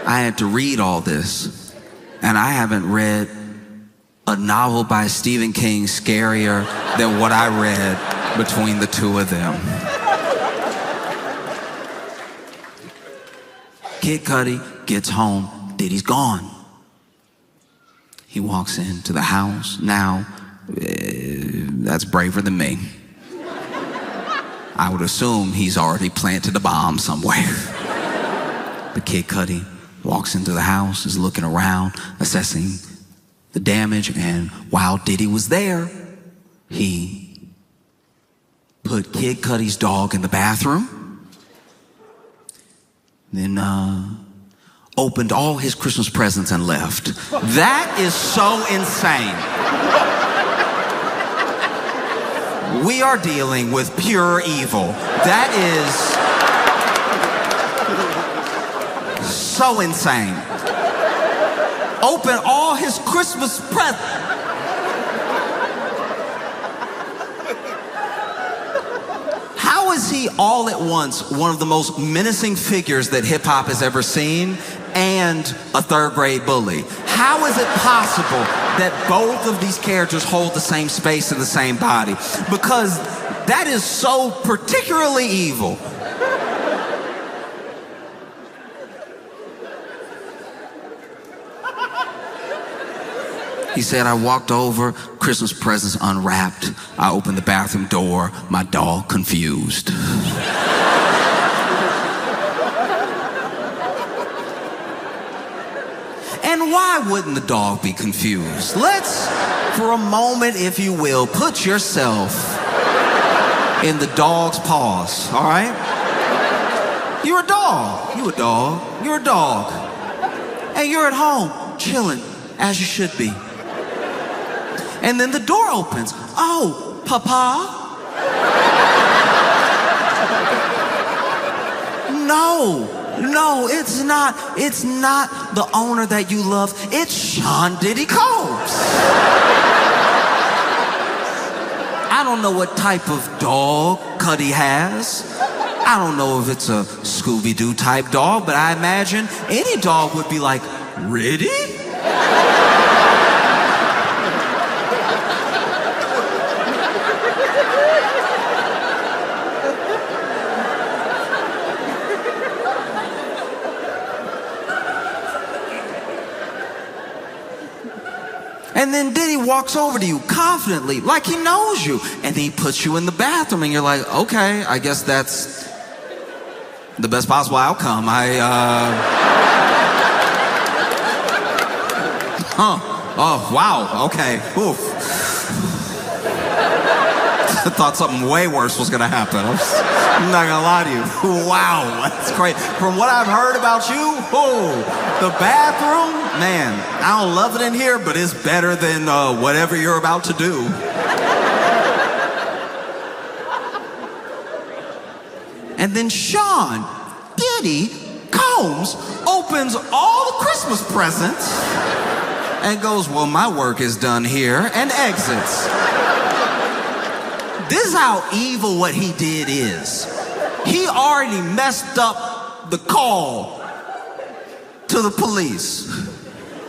I had to read all this, and I haven't read a novel by Stephen King scarier than what I read between the two of them. Kid Cudi gets home, Diddy's gone. He walks into the house. Now, that's braver than me. I would assume he's already planted a bomb somewhere. But Kid Cudi walks into the house, is looking around, assessing the damage, and while Diddy was there, he put Kid Cudi's dog in the bathroom, then opened all his Christmas presents and left. That is so insane. We are dealing with pure evil. That is so insane. Open all his Christmas presents. How is he all at once one of the most menacing figures that hip hop has ever seen and a third grade bully? How is it possible that both of these characters hold the same space in the same body? Because that is so particularly evil. He said, I walked over, Christmas presents unwrapped. I opened the bathroom door, my dog confused. And why wouldn't the dog be confused? Let's, for a moment, if you will, put yourself in the dog's paws, all right? You're a dog. You're a dog. You're a dog. And you're at home, chilling, as you should be. And then the door opens. Oh, Papa? No, it's not. It's not the owner that you love. It's Sean Diddy Combs. I don't know what type of dog Cudi has. I don't know if it's a Scooby-Doo type dog, but I imagine any dog would be like, ready? And then Diddy walks over to you confidently, like he knows you, and he puts you in the bathroom, and you're like, okay, I guess that's the best possible outcome. Oh, wow, okay, oof. I thought something way worse was gonna happen. I'm not gonna lie to you. Wow, that's great. From what I've heard about you, the bathroom, man, I don't love it in here, but it's better than whatever you're about to do. And then Sean Diddy Combs opens all the Christmas presents and goes, well, my work is done here, and exits. This is how evil what he did is. He already messed up the call to the police.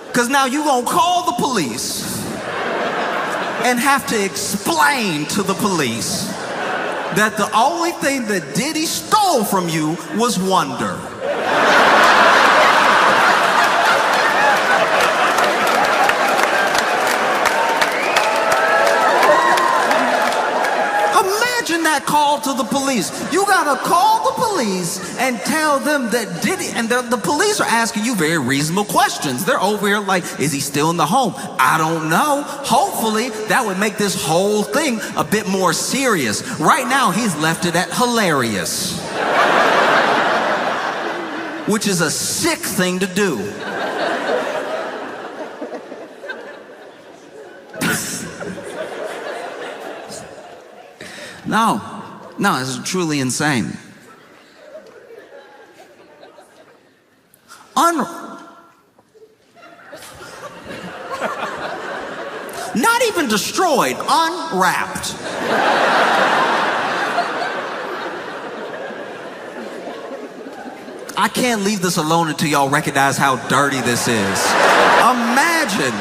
Because now you're going to call the police and have to explain to the police that the only thing that Diddy stole from you was wonder. Imagine that call to the police. You gotta call the police and tell them that Diddy, and the police are asking you very reasonable questions. They're over here like, is he still in the home? I don't know. Hopefully that would make this whole thing a bit more serious. Right now he's left it at hilarious. Which is a sick thing to do. No, this is truly insane. Not even destroyed, unwrapped. I can't leave this alone until y'all recognize how dirty this is. Imagine.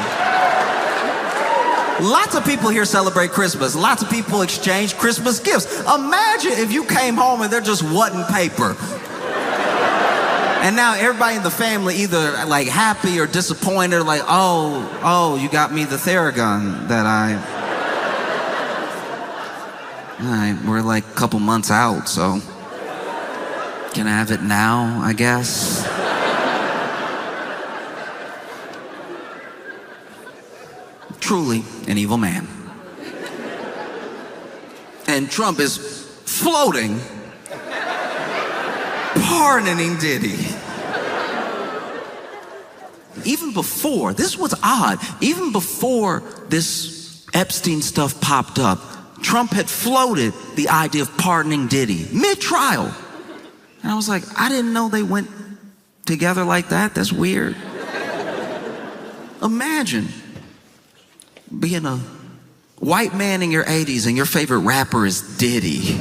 Lots of people here celebrate Christmas. Lots of people exchange Christmas gifts. Imagine if you came home and there just wasn't paper. And now everybody in the family either like happy or disappointed, like, oh, you got me the Theragun that all right, we're like a couple months out, so can I have it now, I guess? Truly an evil man. And Trump is floating, pardoning Diddy. Even before, this was odd, even before this Epstein stuff popped up, Trump had floated the idea of pardoning Diddy mid-trial. And I was like, I didn't know they went together like that. That's weird. Imagine being a white man in your 80s and your favorite rapper is Diddy.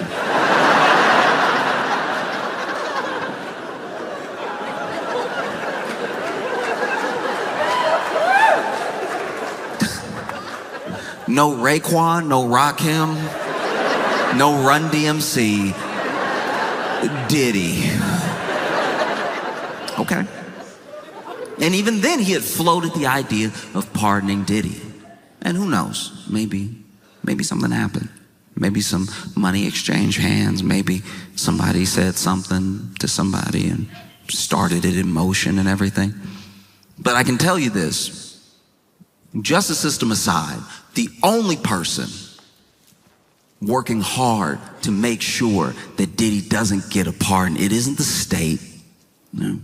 No Raekwon, no Rakim, no Run DMC, Diddy. Okay. And even then he had floated the idea of pardoning Diddy. And who knows, maybe something happened. Maybe some money exchanged hands. Maybe somebody said something to somebody and started it in motion and everything. But I can tell you this, justice system aside, the only person working hard to make sure that Diddy doesn't get a pardon, it isn't the state. No.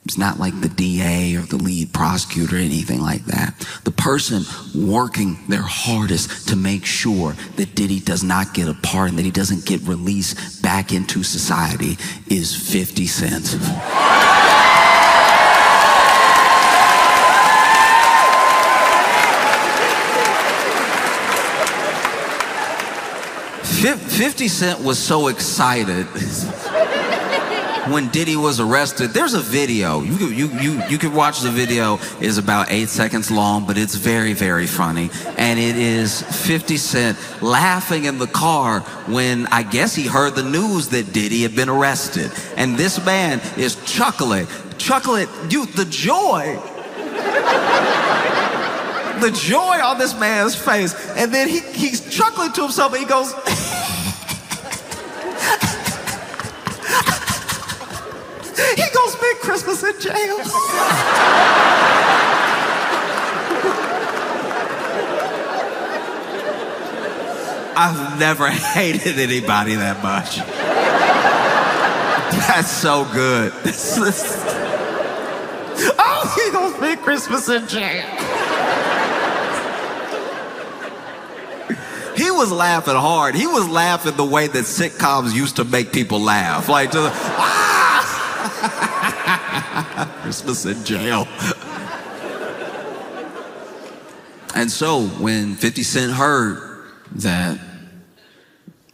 It's not like the DA or the lead prosecutor or anything like that. The person working their hardest to make sure that Diddy does not get a pardon, that he doesn't get released back into society is 50 Cent. 50 Cent was so excited when Diddy was arrested. There's a video. You could watch the video. It's about 8 seconds long, but it's very, very funny. And it is 50 Cent laughing in the car when I guess he heard the news that Diddy had been arrested. And this man is chuckling. The joy. The joy on this man's face. And then he's chuckling to himself and he goes, he gonna spend Christmas in jail. I've never hated anybody that much. That's so good. Oh, he gonna spend Christmas in jail. He was laughing hard. He was laughing the way that sitcoms used to make people laugh. Like, just, Christmas in jail. And so when 50 Cent heard that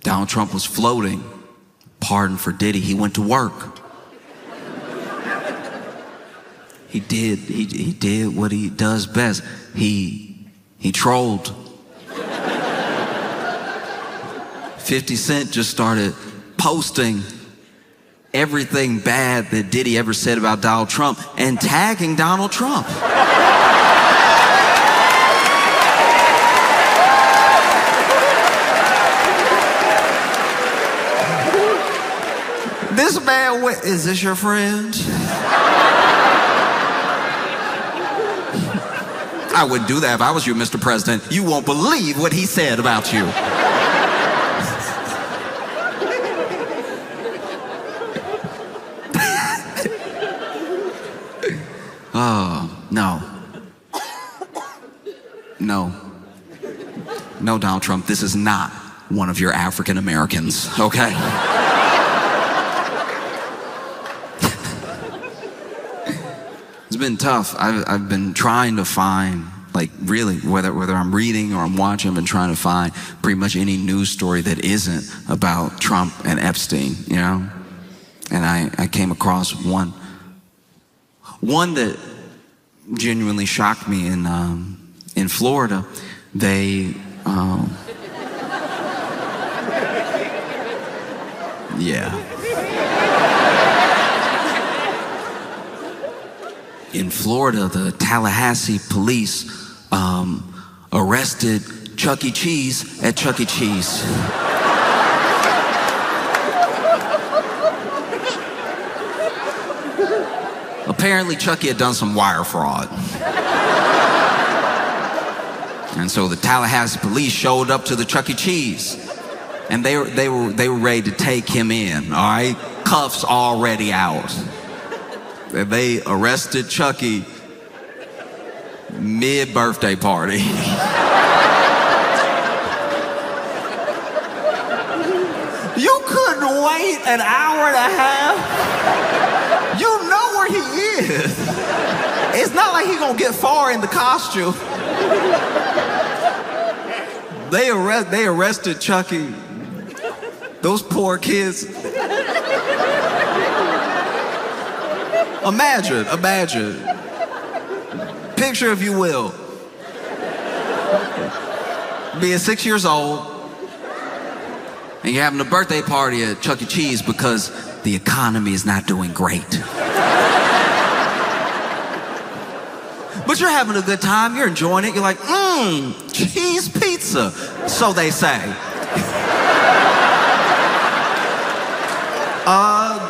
Donald Trump was floating pardon for Diddy, he went to work. He did what he does best. He trolled. 50 Cent just started posting everything bad that Diddy ever said about Donald Trump and tagging Donald Trump. This man went, is this your friend? I wouldn't do that if I was you, Mr. President. You won't believe what he said about you. Oh, no. No. No, Donald Trump, this is not one of your African Americans, okay? It's been tough. I've been trying to find, like, really, whether I'm reading or I'm watching, I've been trying to find pretty much any news story that isn't about Trump and Epstein, you know? And I came across one that genuinely shocked me in Florida. They, yeah. In Florida, the Tallahassee police arrested Chuck E. Cheese at Chuck E. Cheese. Apparently, Chucky had done some wire fraud. And so the Tallahassee police showed up to the Chuck E. Cheese. And they were ready to take him in, all right? Cuffs already out. And they arrested Chucky mid-birthday party. You couldn't wait an hour and a half? You know where he is. It's not like he's gonna get far in the costume. They arrested Chucky. Those poor kids. Imagine. Picture, if you will, being 6 years old, and you're having a birthday party at Chuck E. Cheese because the economy is not doing great. But you're having a good time, you're enjoying it, you're like, cheese pizza, so they say.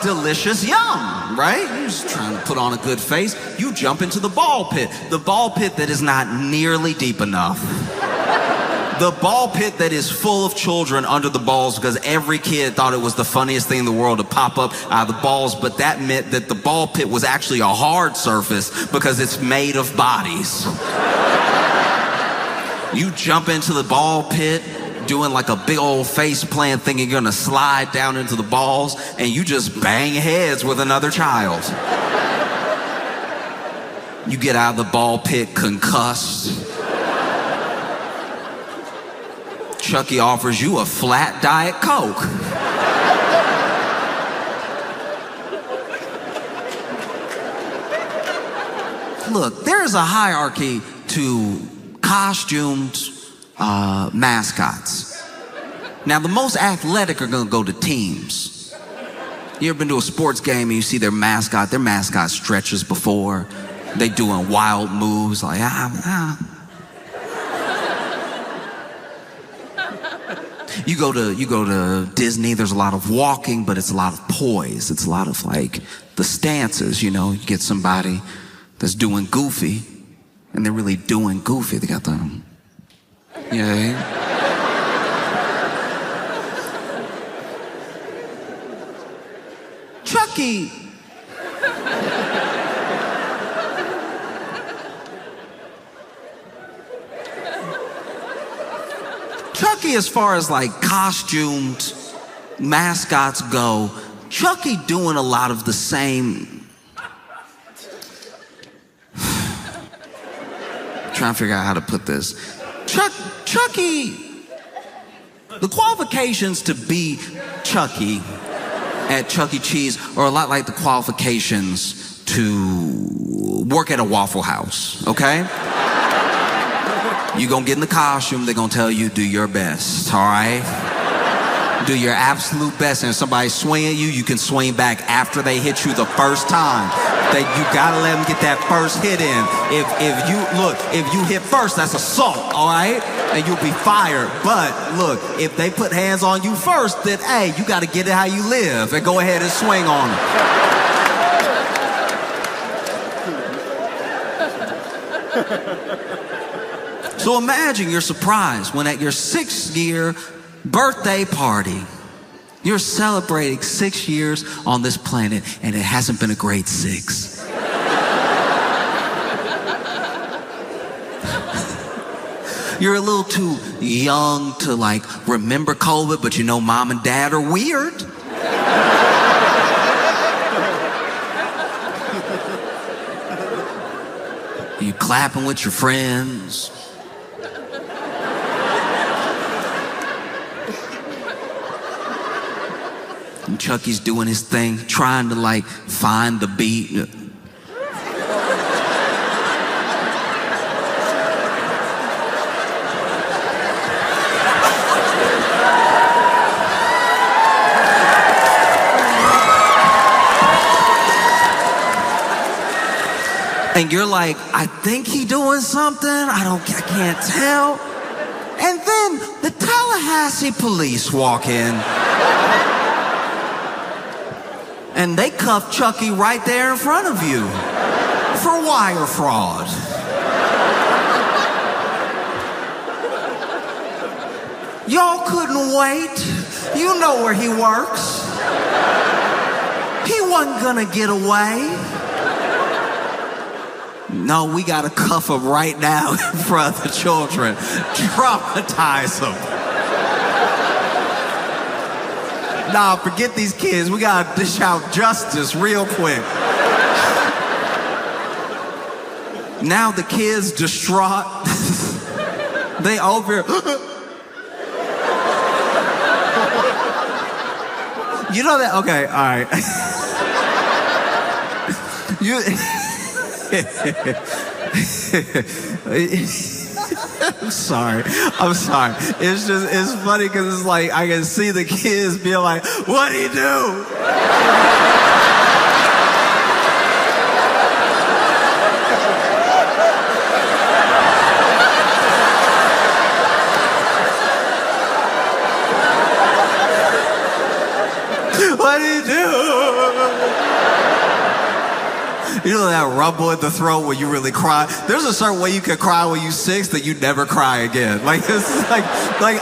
Delicious yum, right? You're just trying to put on a good face. You jump into the ball pit that is not nearly deep enough. The ball pit that is full of children under the balls because every kid thought it was the funniest thing in the world to pop up out of the balls, but that meant that the ball pit was actually a hard surface because it's made of bodies. You jump into the ball pit doing like a big old face plant thinking you're gonna slide down into the balls, and you just bang heads with another child. You get out of the ball pit concussed. Chucky offers you a flat Diet Coke. Look, there's a hierarchy to costumed mascots. Now, the most athletic are gonna go to teams. You ever been to a sports game and you see their mascot stretches before, they doing wild moves like You go to Disney, there's a lot of walking, but it's a lot of poise. It's a lot of like the stances, you know. You get somebody that's doing goofy, and they're really doing goofy. They got them, yeah. Chucky, as far as like costumed mascots go, Chucky doing a lot of the same. Trying to figure out how to put this. Chucky, the qualifications to be Chucky at Chuck E. Cheese are a lot like the qualifications to work at a Waffle House, okay? You're gonna get in the costume, they're gonna tell you do your best, all right? Do your absolute best, and if somebody's swinging you, you can swing back after they hit you the first time. You gotta let them get that first hit in. If you hit first, that's assault, all right? And you'll be fired. But look, if they put hands on you first, then hey, you gotta get it how you live and go ahead and swing on them. So imagine you're surprised when at your 6th-year birthday party, you're celebrating 6 years on this planet, and it hasn't been a great 6. You're a little too young to like remember COVID, but you know mom and dad are weird. You clapping with your friends. And Chucky's doing his thing, trying to like find the beat. And you're like, I think he doing something. I can't tell. And then the Tallahassee police walk in. And they cuff Chucky right there in front of you for wire fraud. Y'all couldn't wait. You know where he works. He wasn't gonna get away. No, we gotta cuff him right now in front of the children. Traumatize them. Nah, forget these kids. We gotta dish out justice real quick. Now the kids distraught. They over here. You know that? Okay, all right. I'm sorry. It's funny because it's like I can see the kids being like, what'd he do? What'd he do? You know that rumble in the throat when you really cry? There's a certain way you can cry when you're 6 that you never cry again. Like, this is like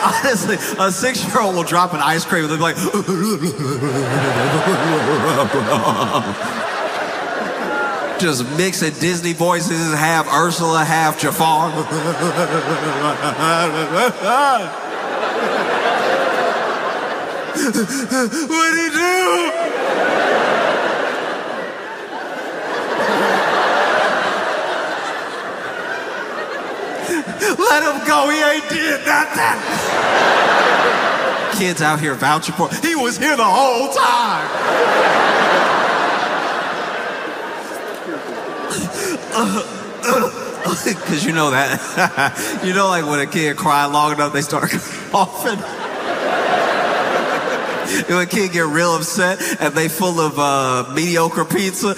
honestly, a 6-year-old will drop an ice cream and they'll be like, just mixing Disney voices, half Ursula, half Jafar. What'd he do? Let him go, he ain't did nothing. Kids out here vouching for, he was here the whole time. Because you know that. You know, like when a kid cry long enough, they start coughing. When a kid get real upset and they full of mediocre pizza.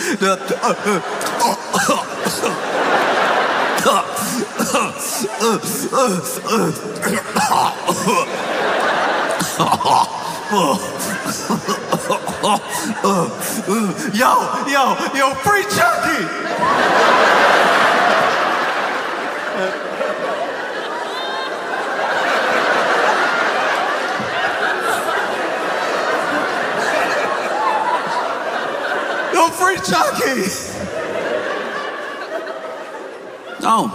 Yo, free Chucky! Yo, free Chucky! Oh.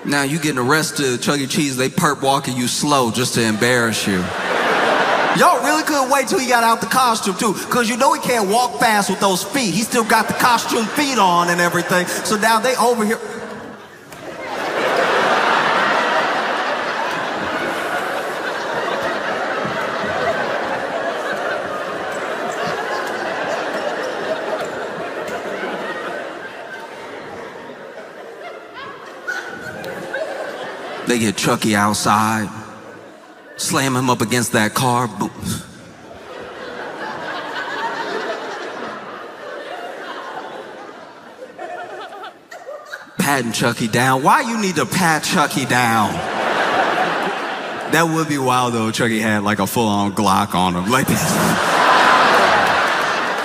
Now you getting arrested at Chuck E. Cheese, they perp walking you slow just to embarrass you. Y'all really couldn't wait till he got out the costume too, because you know he can't walk fast with those feet. He still got the costume feet on and everything. So now they over here. They get Chucky outside, Slam him up against that car. Boom. Patting Chucky down. Why you need to pat Chucky down? That would be wild though. Chucky had like a full-on Glock on him, like this.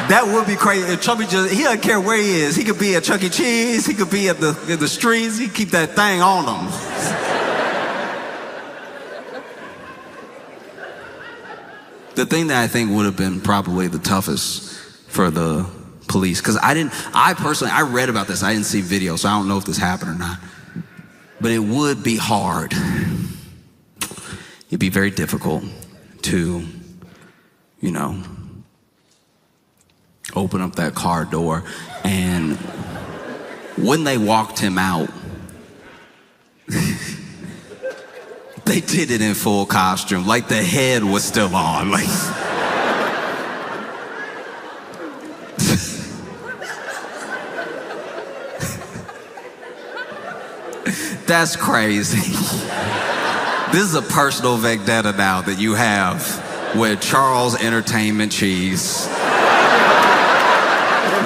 That would be crazy. If Chucky he doesn't care where he is. He could be at Chuck E. Cheese. He could be in the streets. He keep that thing on him. The thing that I think would have been probably the toughest for the police, because I personally read about this. I didn't see video, so I don't know if this happened or not. But it would be hard. It'd be very difficult to, you know, open up that car door. And when they walked him out, they did it in full costume. Like the head was still on. Like, that's crazy. This is a personal vendetta now that you have with Charles Entertainment Cheese.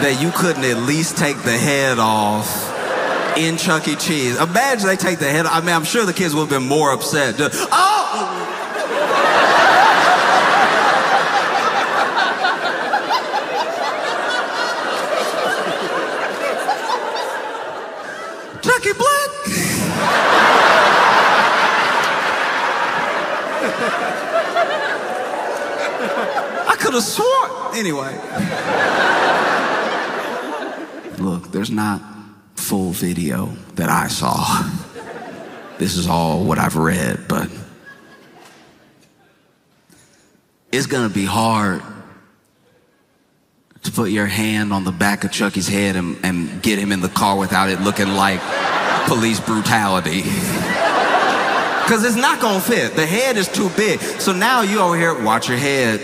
That you couldn't at least take the head off in Chuck E. Cheese. Imagine they take the head off. I mean, I'm sure the kids would have been more upset. Oh! Chucky Black! I could have sworn. Anyway. Look, there's not full video that I saw. This is all what I've read, but it's gonna be hard to put your hand on the back of Chucky's head and get him in the car without it looking like police brutality. Because it's not gonna fit. The head is too big. So now you over here, watch your head.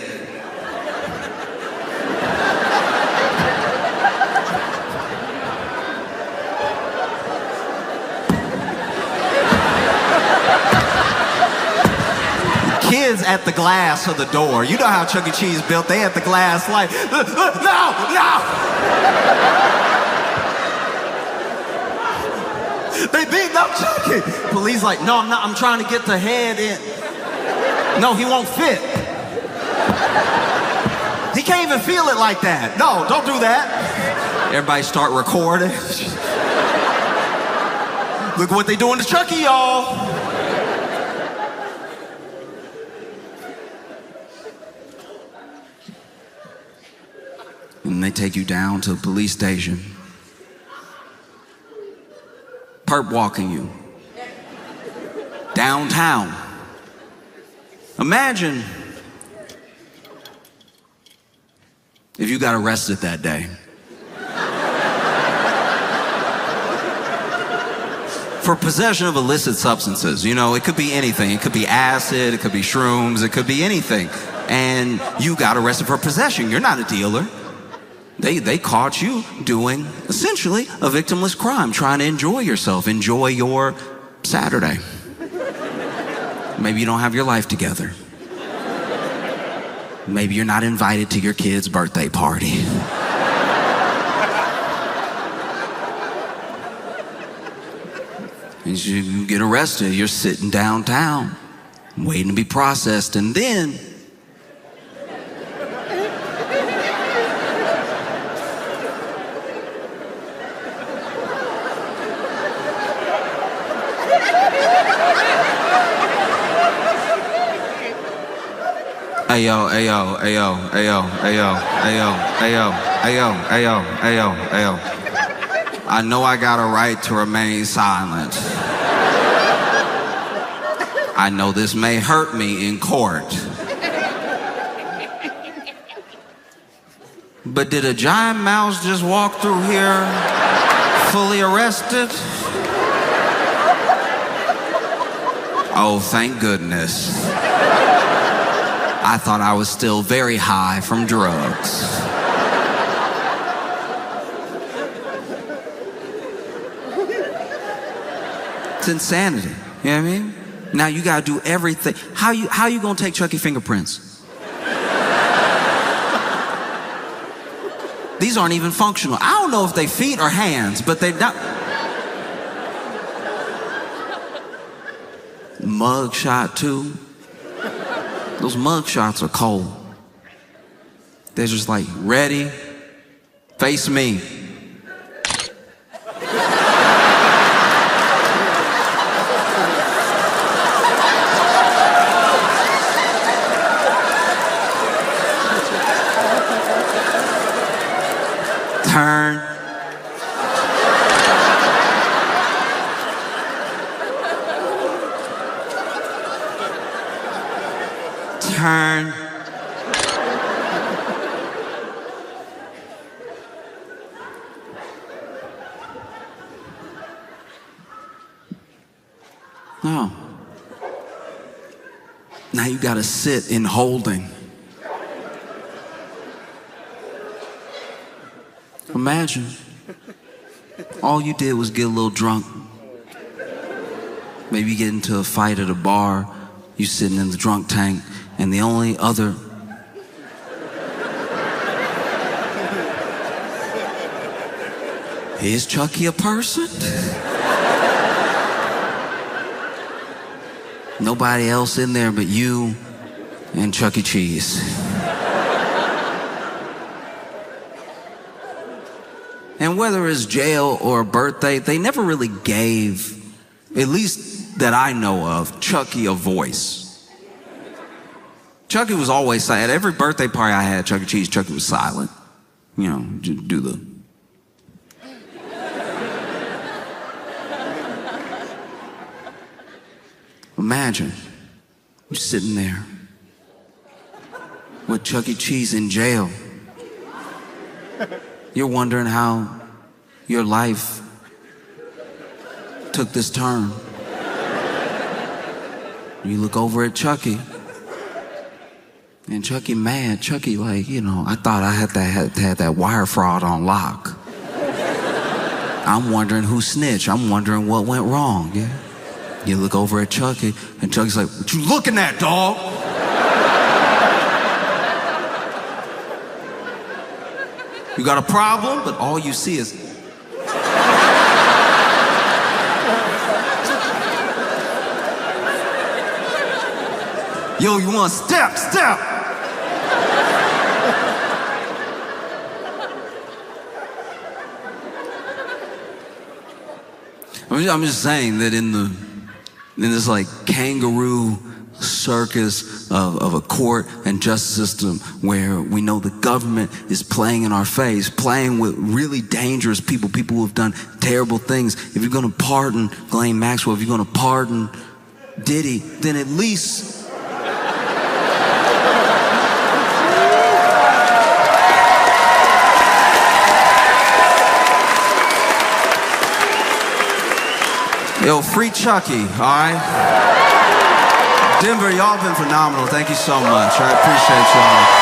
Kids at the glass of the door. You know how Chuck E. Cheese built. They at the glass like, no! They beating up Chucky. Police like, no, I'm trying to get the head in. No, he won't fit. He can't even feel it like that. No, don't do that. Everybody start recording. Look what they doing to Chucky, y'all. And they take you down to the police station. Perp walking you. Downtown. Imagine if you got arrested that day. For possession of illicit substances. You know, it could be anything. It could be acid, it could be shrooms, it could be anything. And you got arrested for possession. You're not a dealer. They caught you doing, essentially, a victimless crime, trying to enjoy yourself, enjoy your Saturday. Maybe you don't have your life together. Maybe you're not invited to your kid's birthday party. As you get arrested, you're sitting downtown, waiting to be processed, and then Ayo. I know I got a right to remain silent. I know this may hurt me in court. But did a giant mouse just walk through here fully arrested? Oh, thank goodness. I thought I was still very high from drugs. It's insanity, you know what I mean? Now you gotta do everything. How you gonna take Chucky fingerprints? These aren't even functional. I don't know if they feet or hands, but they're not. Mug shot too. Those mug shots are cold. They're just like, ready, face me. Turn. Turn. No. Now you gotta sit in holding. Imagine, all you did was get a little drunk. Maybe you get into a fight at a bar, you sitting in the drunk tank, and the only other is Chucky a person? Nobody else in there but you and Chuck E. Cheese. And whether it's jail or a birthday, they never really gave, at least that I know of, Chucky a voice. Chucky was always silent. At every birthday party I had at Chuck E. Cheese, Chucky was silent. You know, do the... Imagine you sitting there with Chuck E. Cheese in jail. You're wondering how your life took this turn. You look over at Chucky, and Chucky mad. Chucky like, you know, I thought I had that wire fraud on lock. I'm wondering who snitched. I'm wondering what went wrong, yeah? You look over at Chucky, and Chucky's like, what you looking at, dog? You got a problem? But all you see is... Yo, you want step? I'm just saying that in this like kangaroo circus of a court and justice system where we know the government is playing in our face, playing with really dangerous people who have done terrible things. If you're gonna pardon Ghislaine Maxwell, if you're gonna pardon Diddy, then at least yo, free Chucky, all right? Denver, y'all been phenomenal. Thank you so much. I appreciate y'all.